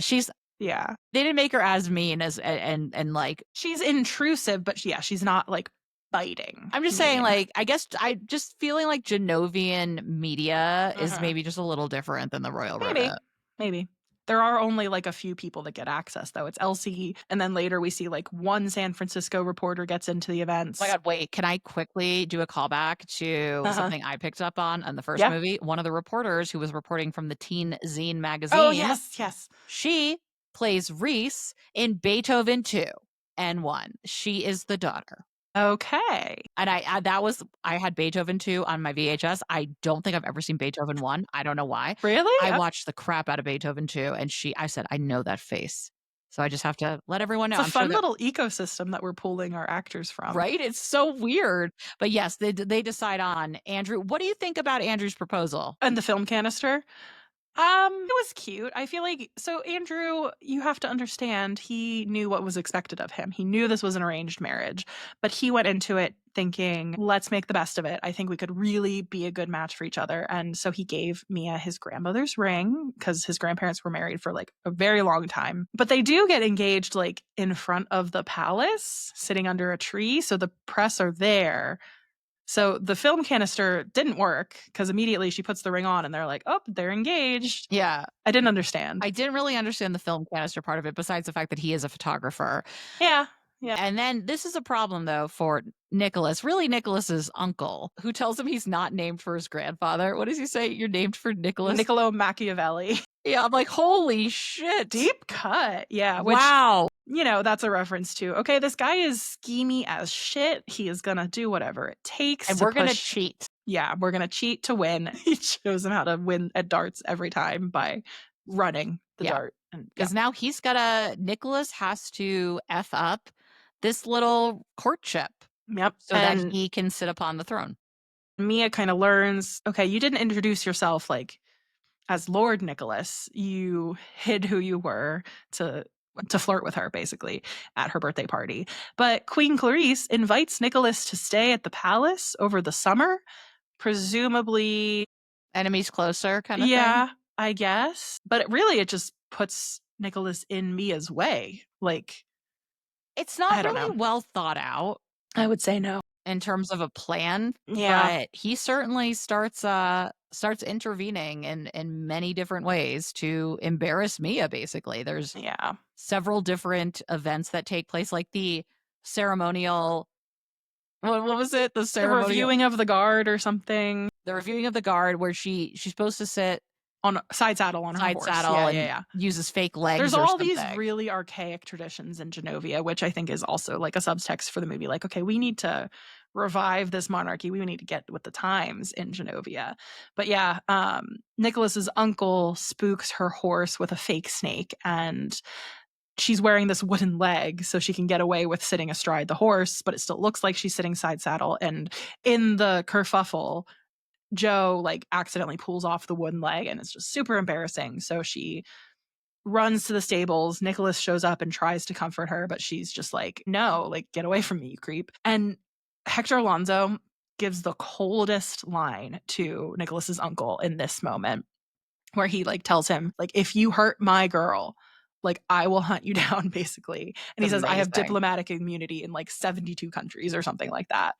Yeah. They didn't make her as mean as and like she's intrusive, but she's not like biting. I'm just saying, like, I guess I just feeling like Genovian media is maybe just a little different than the royal road. Maybe. There are only like a few people that get access though. It's Elsie, and then later we see like one San Francisco reporter gets into the events. Oh my God, wait, can I quickly do a callback to something I picked up on in the first movie? One of the reporters who was reporting from the Teen Zine magazine. Oh, yes. She plays Reese in Beethoven 2 and 1. She is the daughter. Okay. And I had Beethoven 2 on my VHS. I don't think I've ever seen Beethoven 1. I don't know why. Really? I watched the crap out of Beethoven 2, and I said, I know that face. So I just have to let everyone know. It's a fun little ecosystem that we're pulling our actors from. Right? It's so weird. But yes, they decide on Andrew. What do you think about Andrew's proposal? And the film canister? It was cute. I feel like, so Andrew, you have to understand, he knew what was expected of him. He knew this was an arranged marriage, but he went into it thinking, let's make the best of it. I think we could really be a good match for each other. And so he gave Mia his grandmother's ring because his grandparents were married for like a very long time. But they do get engaged like in front of the palace, sitting under a tree. So the press are there. So the film canister didn't work because immediately she puts the ring on and they're like, oh, they're engaged. Yeah. I didn't understand. I didn't really understand the film canister part of it, besides the fact that he is a photographer. Yeah. And then this is a problem, though, for Nicholas, really Nicholas's uncle, who tells him he's not named for his grandfather. What does he say? You're named for Nicholas? Niccolo Machiavelli. Yeah, I'm like, holy shit. Deep cut. Yeah. Wow. that's a reference to, okay, this guy is schemy as shit. He is going to do whatever it takes And to we're going to push. cheat. Yeah, we're going to cheat to win. He shows him how to win at darts every time by running the dart. Because now Nicholas has to F up this little courtship. Yep. So that he can sit upon the throne. Mia kind of learns, okay, you didn't introduce yourself like as Lord Nicholas. You hid who you were to flirt with her, basically, at her birthday party. But Queen Clarice invites Nicholas to stay at the palace over the summer, presumably enemies closer kind of thing. Yeah, I guess. But it just puts Nicholas in Mia's way. Like, it's not really well thought out. I would say no. In terms of a plan. Yeah. But he certainly starts intervening in many different ways to embarrass Mia, basically. There's several different events that take place, like the ceremonial. What was it? The reviewing of the guard or something. The reviewing of the guard where she's supposed to sit on a side saddle on her horse. Yeah. Uses fake legs. There's all these really archaic traditions in Genovia, which I think is also like a subtext for the movie. Like, okay, we need to revive this monarchy. We need to get with the times in Genovia. But yeah, Nicholas's uncle spooks her horse with a fake snake, and she's wearing this wooden leg so she can get away with sitting astride the horse, but it still looks like she's sitting side saddle. And in the kerfuffle, Joe like accidentally pulls off the wooden leg, and it's just super embarrassing. So she runs to the stables. Nicholas shows up and tries to comfort her, but she's just like, no, like, get away from me, you creep. And Hector Alonso gives the coldest line to Nicholas's uncle in this moment, where he like tells him, like, if you hurt my girl, like, I will hunt you down, basically. And he says, I have diplomatic immunity in like 72 countries or something like that.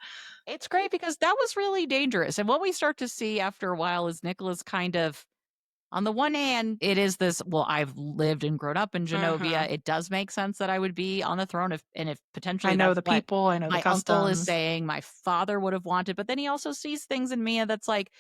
It's great because that was really dangerous. And what we start to see after a while is Nicholas kind of, on the one hand, it is this, well, I've lived and grown up in Genovia. It does make sense that I would be on the throne if potentially I know the people, I know the customs. My uncle is saying my father would have wanted, but then he also sees things in Mia that's like,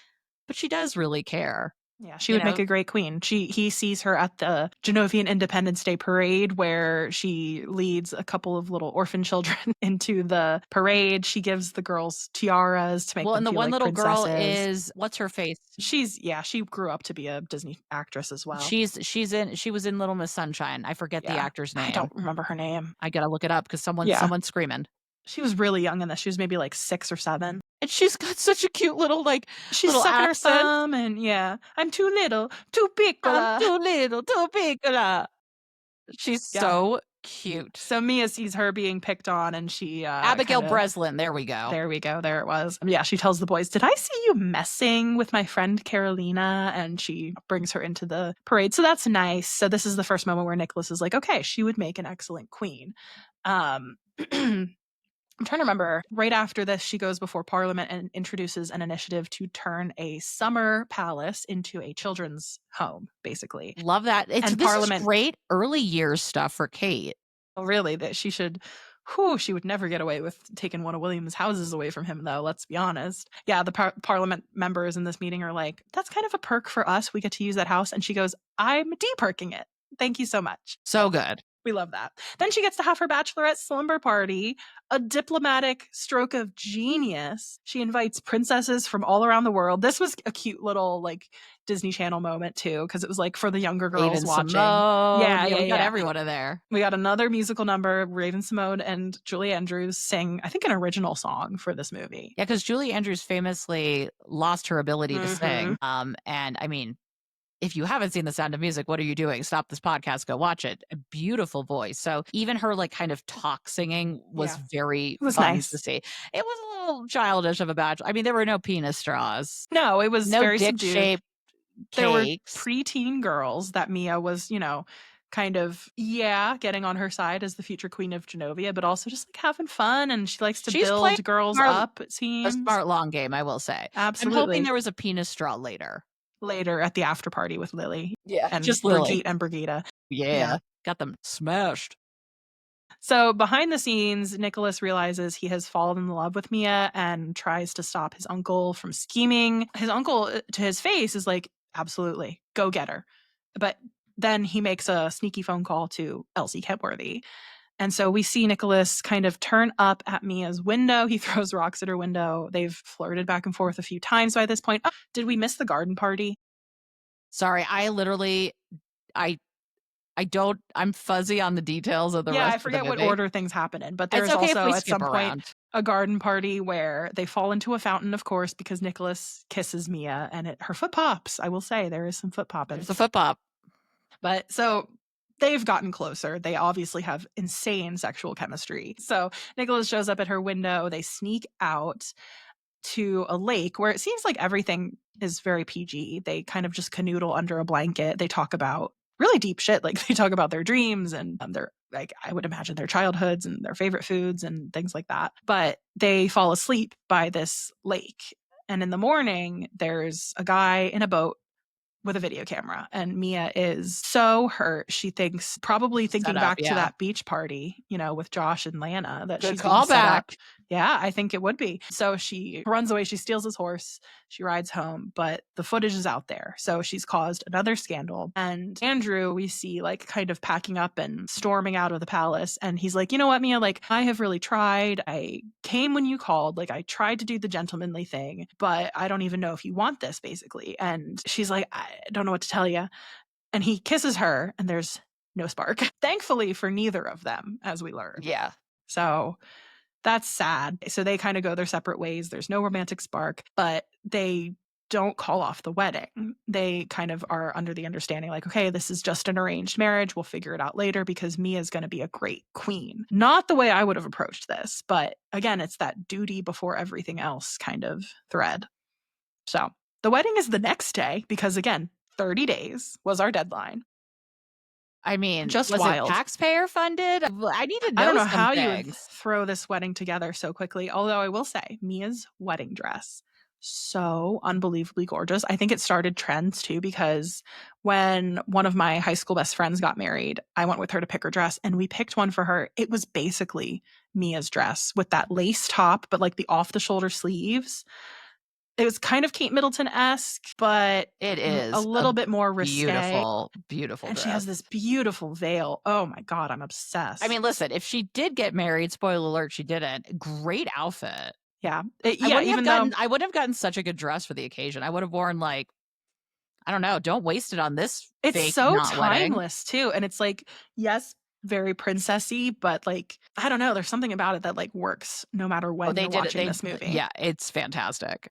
but she does really care. Yeah, she would make a great queen. He sees her at the Genovian Independence Day parade, where she leads a couple of little orphan children into the parade. She gives the girls tiaras to make them feel like princesses. Well, and the one little girl is, what's her face? She grew up to be a Disney actress as well. She was in Little Miss Sunshine. I forget the actor's name. I don't remember her name. I gotta look it up because someone's screaming. She was really young in this. She was maybe like 6 or 7. And she's got such a cute little, like, she's little sucking accent. her thumb, and I'm too little, too piccola. I'm too little, too piccola. She's so cute. So Mia sees her being picked on, and she Abigail Breslin. There we go. There it was. Yeah, she tells the boys, did I see you messing with my friend Carolina? And she brings her into the parade. So that's nice. So this is the first moment where Nicholas is like, okay, she would make an excellent queen. I'm trying to remember. Right after this, she goes before Parliament and introduces an initiative to turn a summer palace into a children's home, basically. Love that. This is great early years stuff for Kate. Oh, really? That she would never get away with taking one of William's houses away from him, though, let's be honest. Yeah, the Parliament members in this meeting are like, that's kind of a perk for us. We get to use that house. And she goes, I'm de-perking it. Thank you so much. So good. We love that. Then she gets to have her bachelorette slumber party, a diplomatic stroke of genius. She invites princesses from all around the world. This was a cute little like Disney Channel moment too, because it was like for the younger girls watching. We got everyone in there. We got another musical number. Raven Simone and Julie Andrews sing, I think, an original song for this movie. Yeah, because Julie Andrews famously lost her ability to sing. And I mean, if you haven't seen The Sound of Music, what are you doing? Stop this podcast, go watch it. A beautiful voice. So even her like kind of talk singing was very fun nice to see. It was a little childish of a bachelor. I mean, there were no penis straws. No, it was no very dick-shaped cakes. There were preteen girls that Mia was, kind of, getting on her side as the future queen of Genovia, but also just like having fun. And she likes to build girls up, it seems. A smart long game, I will say. Absolutely. I'm hoping there was a penis straw later at the after party with Lily. Yeah. And just Brigitte and Brigida. Yeah. Got them smashed. So behind the scenes, Nicholas realizes he has fallen in love with Mia and tries to stop his uncle from scheming. His uncle, to his face, is like, absolutely, go get her. But then he makes a sneaky phone call to Elsie Kentworthy. And so we see Nicholas kind of turn up at Mia's window. He throws rocks at her window. They've flirted back and forth a few times by this point. Oh, did we miss the garden party? Sorry, I'm fuzzy on the details of the Yeah, rest I of the forget what movie. order things happen in, but It's there's okay if also we at skip some point around. a garden party where they fall into a fountain, of course, because Nicholas kisses Mia and her foot pops. I will say there is some foot popping. There's a foot pop. But so they've gotten closer. They obviously have insane sexual chemistry. So Nicholas shows up at her window. They sneak out to a lake where it seems like everything is very PG. They kind of just canoodle under a blanket. They talk about really deep shit. Like they talk about their dreams and their, like, I would imagine their childhoods and their favorite foods and things like that. But they fall asleep by this lake. And in the morning, there's a guy in a boat with a video camera, and Mia is so hurt. She thinks, probably thinking Set up, back to yeah. that beach party, with Josh and Lana, that Good she's being set up. callback. Yeah, I think it would be. So she runs away. She steals his horse. She rides home, but the footage is out there. So she's caused another scandal. And Andrew, we see like kind of packing up and storming out of the palace. And he's like, you know what, Mia, like I have really tried. I came when you called. Like I tried to do the gentlemanly thing, but I don't even know if you want this, basically. And she's like, I don't know what to tell you. And he kisses her and there's no spark. Thankfully for neither of them, as we learn. Yeah. So that's sad. So they kind of go their separate ways. There's no romantic spark, but they don't call off the wedding. They kind of are under the understanding like, okay, this is just an arranged marriage. We'll figure it out later because Mia's going to be a great queen. Not the way I would have approached this, but again, it's that duty before everything else kind of thread. So the wedding is the next day because, again, 30 days was our deadline. I mean, Just was wild. it taxpayer funded? I need to know. I don't know some how things. you would throw this wedding together so quickly. Although I will say, Mia's wedding dress, so unbelievably gorgeous. I think it started trends too, because when one of my high school best friends got married, I went with her to pick her dress and we picked one for her. It was basically Mia's dress with that lace top, but like the off the shoulder sleeves. It was kind of Kate Middleton-esque, but it is a little bit more risque. Beautiful And dress. she has this beautiful veil. Oh my God, I'm obsessed. I mean, listen, if she did get married, spoiler alert, she didn't. Great outfit. Yeah. I wouldn't have gotten such a good dress for the occasion. I would have worn like, I don't know, don't waste it on this. It's so wedding. timeless too. And it's like, yes, very princessy, but like, I don't know, there's something about it that like works no matter when you're watching this movie. Yeah, it's fantastic.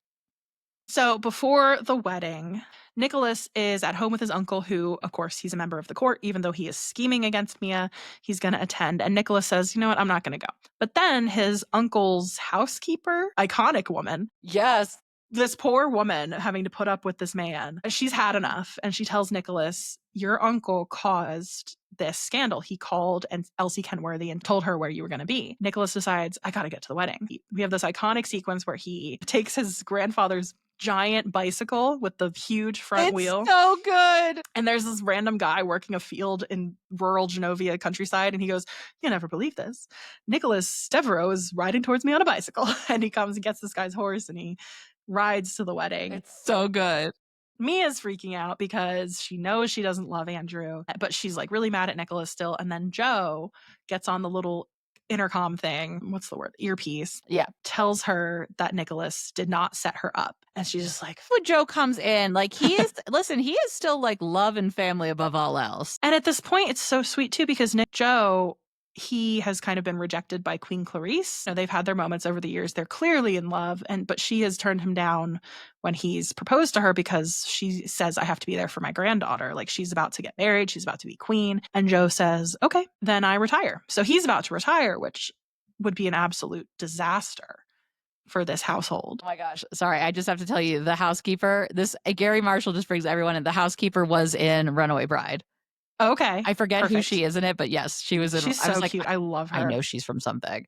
So before the wedding, Nicholas is at home with his uncle, who, of course, he's a member of the court. Even though he is scheming against Mia, he's going to attend. And Nicholas says, you know what, I'm not going to go. But then his uncle's housekeeper, iconic woman. Yes. This poor woman having to put up with this man. She's had enough. And she tells Nicholas, your uncle caused this scandal. He called Elsie Kenworthy and told her where you were going to be. Nicholas decides, I got to get to the wedding. We have this iconic sequence where he takes his grandfather's giant bicycle with the huge front wheel. So good. And there's this random guy working a field in rural Genovia countryside, and he goes, you'll never believe this. Nicholas Devereaux is riding towards me on a bicycle. And he comes and gets this guy's horse and he rides to the wedding. It's so good. Mia's freaking out because she knows she doesn't love Andrew, but she's like really mad at Nicholas still. And then Joe gets on the little intercom thing, what's the word, earpiece, tells her that Nicholas did not set her up. And she's just like, when Joe comes in, like he is listen, he is still like love and family above all else. And at this point it's so sweet too, because Joe, he has kind of been rejected by Queen Clarice. They've had their moments over the years. They're clearly in love, but she has turned him down when he's proposed to her because she says, I have to be there for my granddaughter. Like she's about to get married. She's about to be queen. And Joe says, okay, then I retire. So he's about to retire, which would be an absolute disaster for this household. Oh my gosh. Sorry. I just have to tell you, the housekeeper, Gary Marshall just brings everyone in. The housekeeper was in Runaway Bride. Okay. I forget who she is in it, but yes, she was in. She's so cute. I love her. I know she's from something.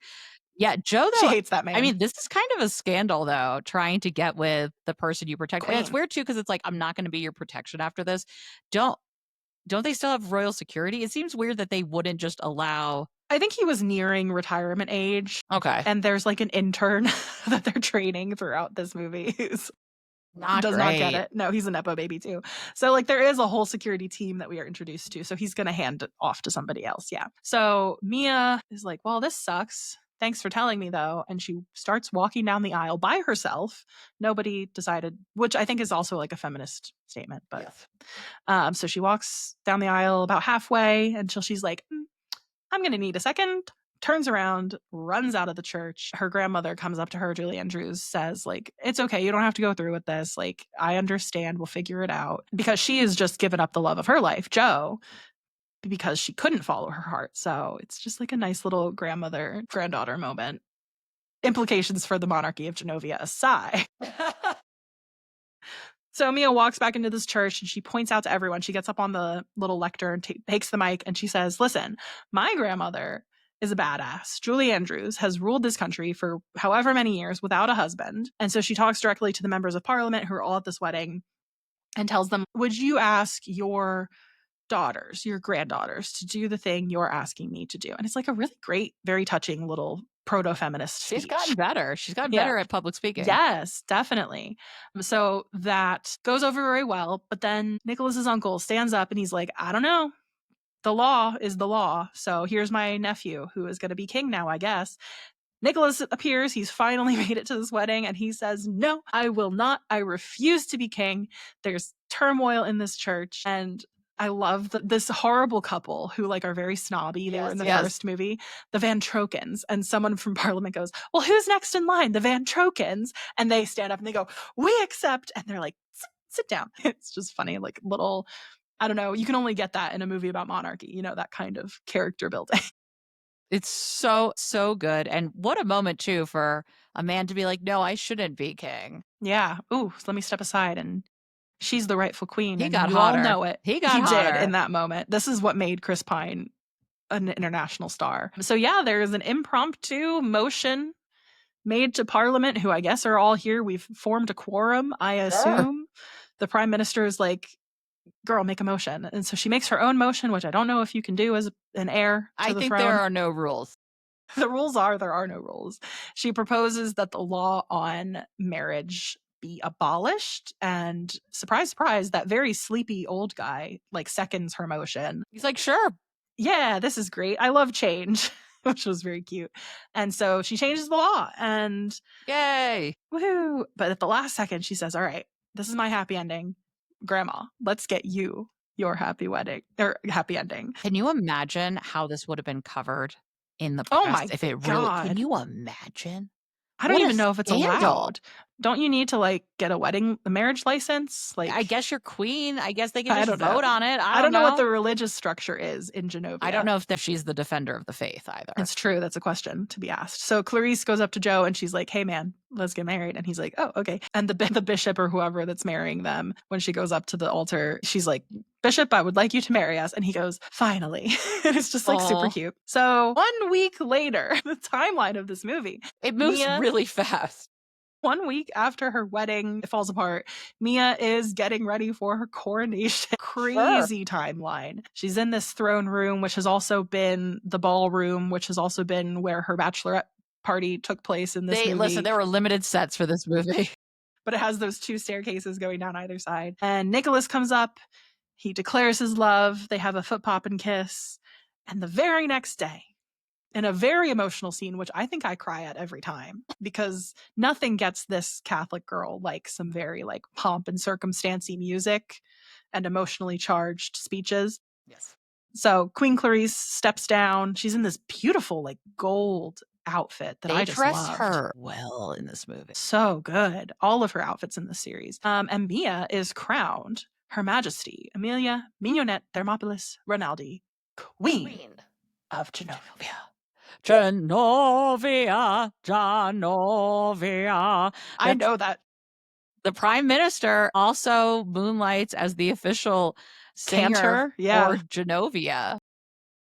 Yeah, Joe, though, she hates that man. I mean, this is kind of a scandal, though, trying to get with the person you protect. Queen. And it's weird, too, because it's like, I'm not going to be your protection after this. Don't they still have royal security? It seems weird that they wouldn't just allow. I think he was nearing retirement age. Okay. And there's like an intern that they're training throughout this movie who's Not does not get great. it. No, he's a Nepo baby too. So like there is a whole security team that we are introduced to. So he's going to hand it off to somebody else. Yeah. So Mia is like, well, this sucks. Thanks for telling me though. And she starts walking down the aisle by herself. Nobody decided, which I think is also like a feminist statement. But so she walks down the aisle about halfway until she's like, I'm going to need a second. Turns around, runs out of the church. Her grandmother comes up to her, Julie Andrews, says, like, it's okay. You don't have to go through with this. Like, I understand. We'll figure it out. Because she has just given up the love of her life, Joe, because she couldn't follow her heart. So it's just like a nice little grandmother, granddaughter moment. Implications for the monarchy of Genovia aside. So Mia walks back into this church and she points out to everyone. She gets up on the little lectern and takes the mic and she says, listen, my grandmother is a badass. Julie Andrews has ruled this country for however many years without a husband. And so she talks directly to the members of parliament who are all at this wedding and tells them, would you ask your daughters, your granddaughters, to do the thing you're asking me to do? And it's like a really great, very touching little proto-feminist speech. She's gotten better. She's gotten better at public speaking. Yes, definitely. So that goes over very well. But then Nicholas's uncle stands up and he's like, I don't know. The law is the law. So here's my nephew who is going to be king now, I guess. Nicholas appears. He's finally made it to this wedding and he says, no, I will not. I refuse to be king. There's turmoil in this church. And I love this horrible couple who like are very snobby. They were in the first movie, the Van Trokens. And someone from Parliament goes, well, who's next in line? The Van Trokens. And they stand up and they go, we accept. And they're like, sit down. It's just funny, like little, I don't know. You can only get that in a movie about monarchy, you know, that kind of character building. It's so, so good. And what a moment, too, for a man to be like, no, I shouldn't be king. Yeah. Ooh, let me step aside. And she's the rightful queen. He and got you hotter. all know it. He got hotter. Did in that moment. This is what made Chris Pine an international star. So yeah, there's an impromptu motion made to Parliament, who I guess are all here. We've formed a quorum, I assume. The Prime Minister is like, girl, make a motion. And so she makes her own motion, which I don't know if you can do as an heir to the throne. I think there are no rules. The rules are there are no rules. She proposes that the law on marriage be abolished, and surprise, surprise, that very sleepy old guy like seconds her motion. He's like, sure. Yeah, this is great. I love change, which was very cute. And so she changes the law and yay. Woohoo. But at the last second, she says, all right, this is my happy ending. Grandma, let's get you your happy wedding or happy ending. Can you imagine how this would have been covered in the press? Oh my if it God. really, can you imagine? I don't even know if it's allowed. Don't you need to like get a marriage license? Like, I guess you're queen. I guess they can just vote on it. I don't know what the religious structure is in Genovia. I don't know if she's the defender of the faith either. It's true. That's a question to be asked. So Clarice goes up to Joe and she's like, hey man, let's get married. And he's like, oh, okay. And the bishop or whoever that's marrying them, when she goes up to the altar, she's like, Bishop, I would like you to marry us. And he goes, finally. It's just like super cute. So 1 week later, the timeline of this movie. It moves really fast. 1 week after her wedding falls apart, Mia is getting ready for her coronation. Crazy timeline. She's in this throne room, which has also been the ballroom, which has also been where her bachelorette party took place in this movie. Listen, there were limited sets for this movie. But it has those 2 staircases going down either side. And Nicholas comes up. He declares his love. They have a foot pop and kiss. And the very next day, in a very emotional scene, which I think I cry at every time, because nothing gets this Catholic girl like some very like pomp and circumstancy music and emotionally charged speeches. Yes. So Queen Clarice steps down. She's in this beautiful like gold outfit that I just loved. They dressed her well in this movie. So good. All of her outfits in the series. And Mia is crowned Her Majesty Amelia Mignonette Thermopolis Rinaldi, Queen of Genovia. Genovia. I know that. The Prime Minister also moonlights as the official singer for Genovia.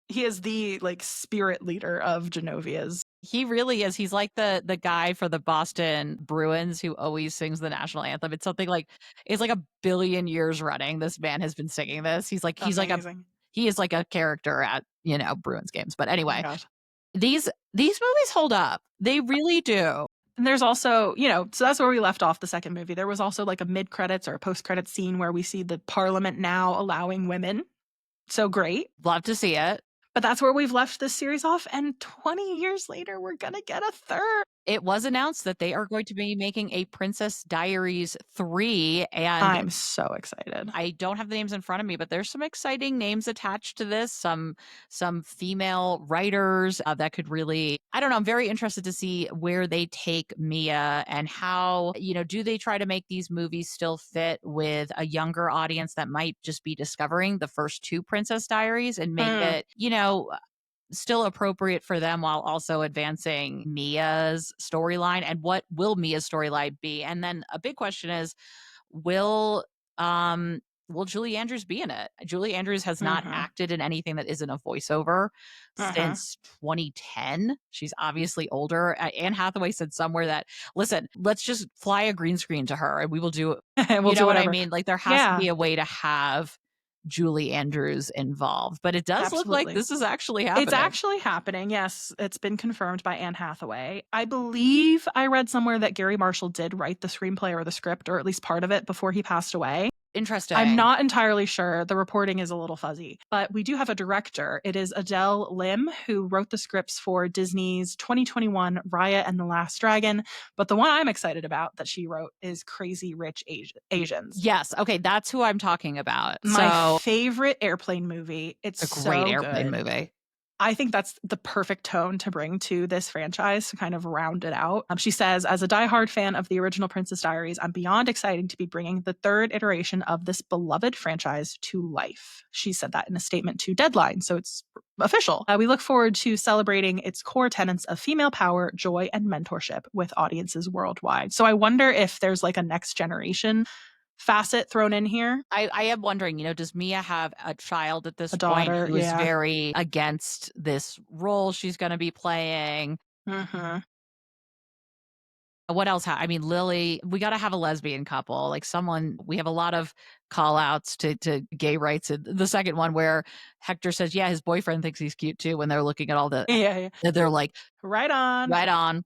He is the like spirit leader of Genovia's. He really is. He's like the guy for the Boston Bruins who always sings the national anthem. It's something like it's like 1 billion years running. This man has been singing this. He is like a character at, Bruins games. But anyway, these movies hold up. They really do. And there's also, so that's where we left off the second movie. There was also like a mid-credits or a post-credits scene where we see the Parliament now allowing women. So great. Love to see it. But that's where we've left this series off. And 20 years later, we're going to get a third. It was announced that they are going to be making a Princess Diaries 3, and I'm so excited. I don't have the names in front of me, but there's some exciting names attached to this. Some female writers that could really, I don't know, I'm very interested to see where they take Mia and how, do they try to make these movies still fit with a younger audience that might just be discovering the first two Princess Diaries and make it, still appropriate for them while also advancing Mia's storyline, and what will Mia's storyline be? And then a big question is, will Julie Andrews be in it? Julie Andrews has not acted in anything that isn't a voiceover since 2010. She's obviously older. Anne Hathaway said somewhere that, listen, let's just fly a green screen to her and we will do we'll do what I whatever. mean? Like, there has to be a way to have Julie Andrews involved, but it does look like this is actually happening. It's actually happening. Yes, it's been confirmed by Anne Hathaway. I believe I read somewhere that Gary Marshall did write the screenplay or the script, or at least part of it, before he passed away. Interesting. I'm not entirely sure. The reporting is a little fuzzy, but we do have a director. It is Adele Lim, who wrote the scripts for Disney's 2021 Raya and the Last Dragon. But the one I'm excited about that she wrote is Crazy Rich Asians. Yes. Okay. That's who I'm talking about. My favorite airplane movie. It's a great airplane movie. I think that's the perfect tone to bring to this franchise to kind of round it out. She says, as a diehard fan of the original Princess Diaries, I'm beyond excited to be bringing the third iteration of this beloved franchise to life. She said that in a statement to Deadline, so it's official. We look forward to celebrating its core tenets of female power, joy, and mentorship with audiences worldwide. So I wonder if there's like a next generation facet thrown in here. I am wondering, does Mia have a child at this daughter, point who is very against this role she's going to be playing? What else? I mean, Lily, we got to have a lesbian couple, like someone. We have a lot of call outs to gay rights. The second one where Hector says, yeah, his boyfriend thinks he's cute too, when they're looking at all the, they're like, right on.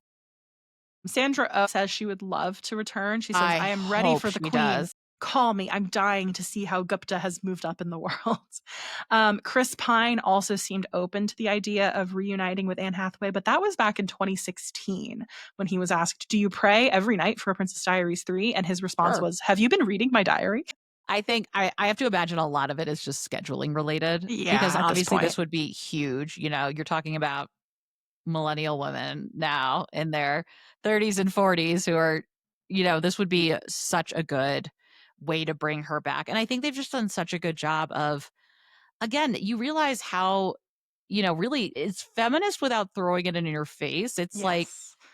Sandra Oh says she would love to return. She says, I am ready for the queen. Does. Call me. I'm dying to see how Gupta has moved up in the world. Chris Pine also seemed open to the idea of reuniting with Anne Hathaway, but that was back in 2016 when he was asked, do you pray every night for Princess Diaries 3? And his response was, have you been reading my diary? I think I have to imagine a lot of it is just scheduling related. Yeah, because obviously this would be huge. You're talking about millennial women now in their 30s and 40s who are, this would be such a good way to bring her back. And I think they've just done such a good job of, again, you realize how, really it's feminist without throwing it in your face. It's like,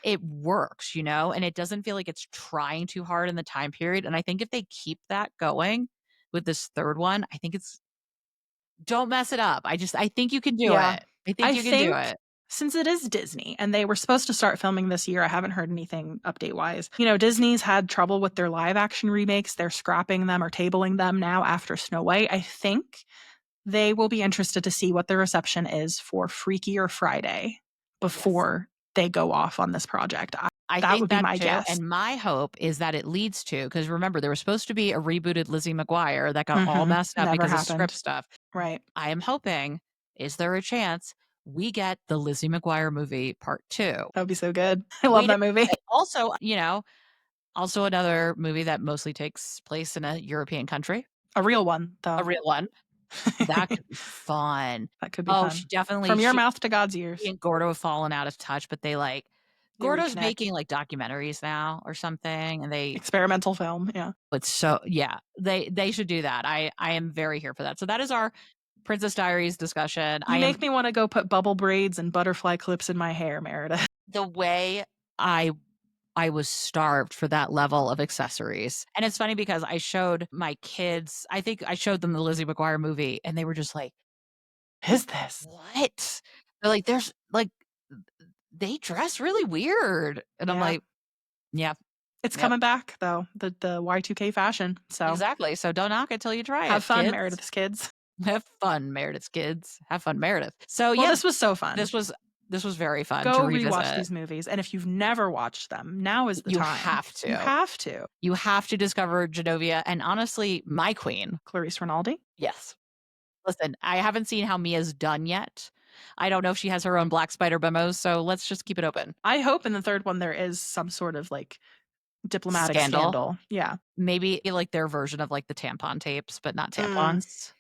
it works, and it doesn't feel like it's trying too hard in the time period. And I think if they keep that going with this third one, I think don't mess it up. I think you can do it. I think you can do it. Since it is Disney and they were supposed to start filming this year, I haven't heard anything update-wise. Disney's had trouble with their live-action remakes. They're scrapping them or tabling them now after Snow White. I think they will be interested to see what the reception is for Freakier Friday before they go off on this project. That would be my guess. And my hope is that it leads to, because remember, there was supposed to be a rebooted Lizzie McGuire that got all messed up because of script stuff. Right. I am hoping, is there a chance we get the Lizzie McGuire movie part 2? That would be so good. I love that movie. Also, also another movie that mostly takes place in a European country. A real one, though. A real one. That could be fun. That could be fun. She definitely. From your mouth to God's ears. She and Gordo have fallen out of touch, but they Gordo's making like documentaries now or something, and experimental film, yeah. But they should do that. I am very here for that. So that is our Princess Diaries discussion. You make me want to go put bubble braids and butterfly clips in my hair, Meredith. The way I was starved for that level of accessories. And it's funny because I showed my kids, I think I showed them the Lizzie McGuire movie, and they were just like, is this? What? They're like, there's like, they dress really weird. And I'm like, yeah. It's coming back, though, the Y2K fashion. So exactly. So don't knock it till you try it. Have fun, kids. Meredith's kids. Have fun, Meredith's kids. Have fun, Meredith. So this was so fun. This was This was very fun to Go revisit. rewatch these movies. And if you've never watched them, now is the You time. have to. You have to. You have to discover Genovia, and honestly, my queen. Clarice Rinaldi? Yes. Listen, I haven't seen how Mia's done yet. I don't know if she has her own Black Spider memos, so let's just keep it open. I hope in the third one there is some sort of like diplomatic scandal. Yeah. Maybe like their version of like the tampon tapes, but not tampons.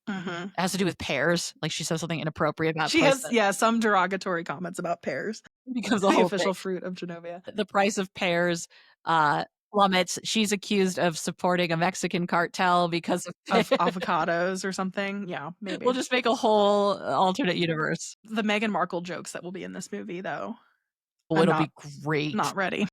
Mm-hmm. It has to do with pears. Like she says something inappropriate about she has some derogatory comments about pears. Because the official fruit of Genovia. The price of pears plummets. She's accused of supporting a Mexican cartel because of avocados or something. Yeah, maybe. We'll just make a whole alternate universe. The Meghan Markle jokes that will be in this movie, though. Oh, it'll be great. Not ready.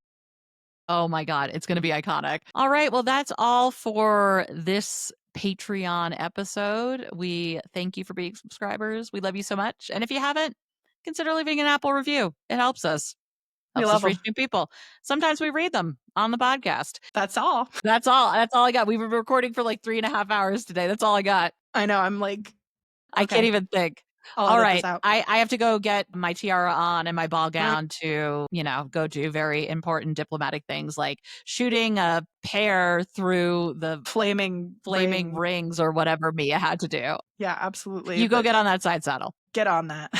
Oh my God, it's going to be iconic. All right, well, that's all for this Patreon episode. We thank you for being subscribers. We love you so much. And if you haven't, consider leaving an Apple review. It helps us. We love reach new people. Sometimes we read them on the podcast. That's all. That's all I got. We've been recording for like 3.5 hours today. That's all I got. I know. I'm like, okay. I can't even think. All right. I have to go get my tiara on and my ball gown to, go do very important diplomatic things like shooting a pear through the flaming rings or whatever Mia had to do. Yeah, absolutely. You go get on that side saddle. Get on that.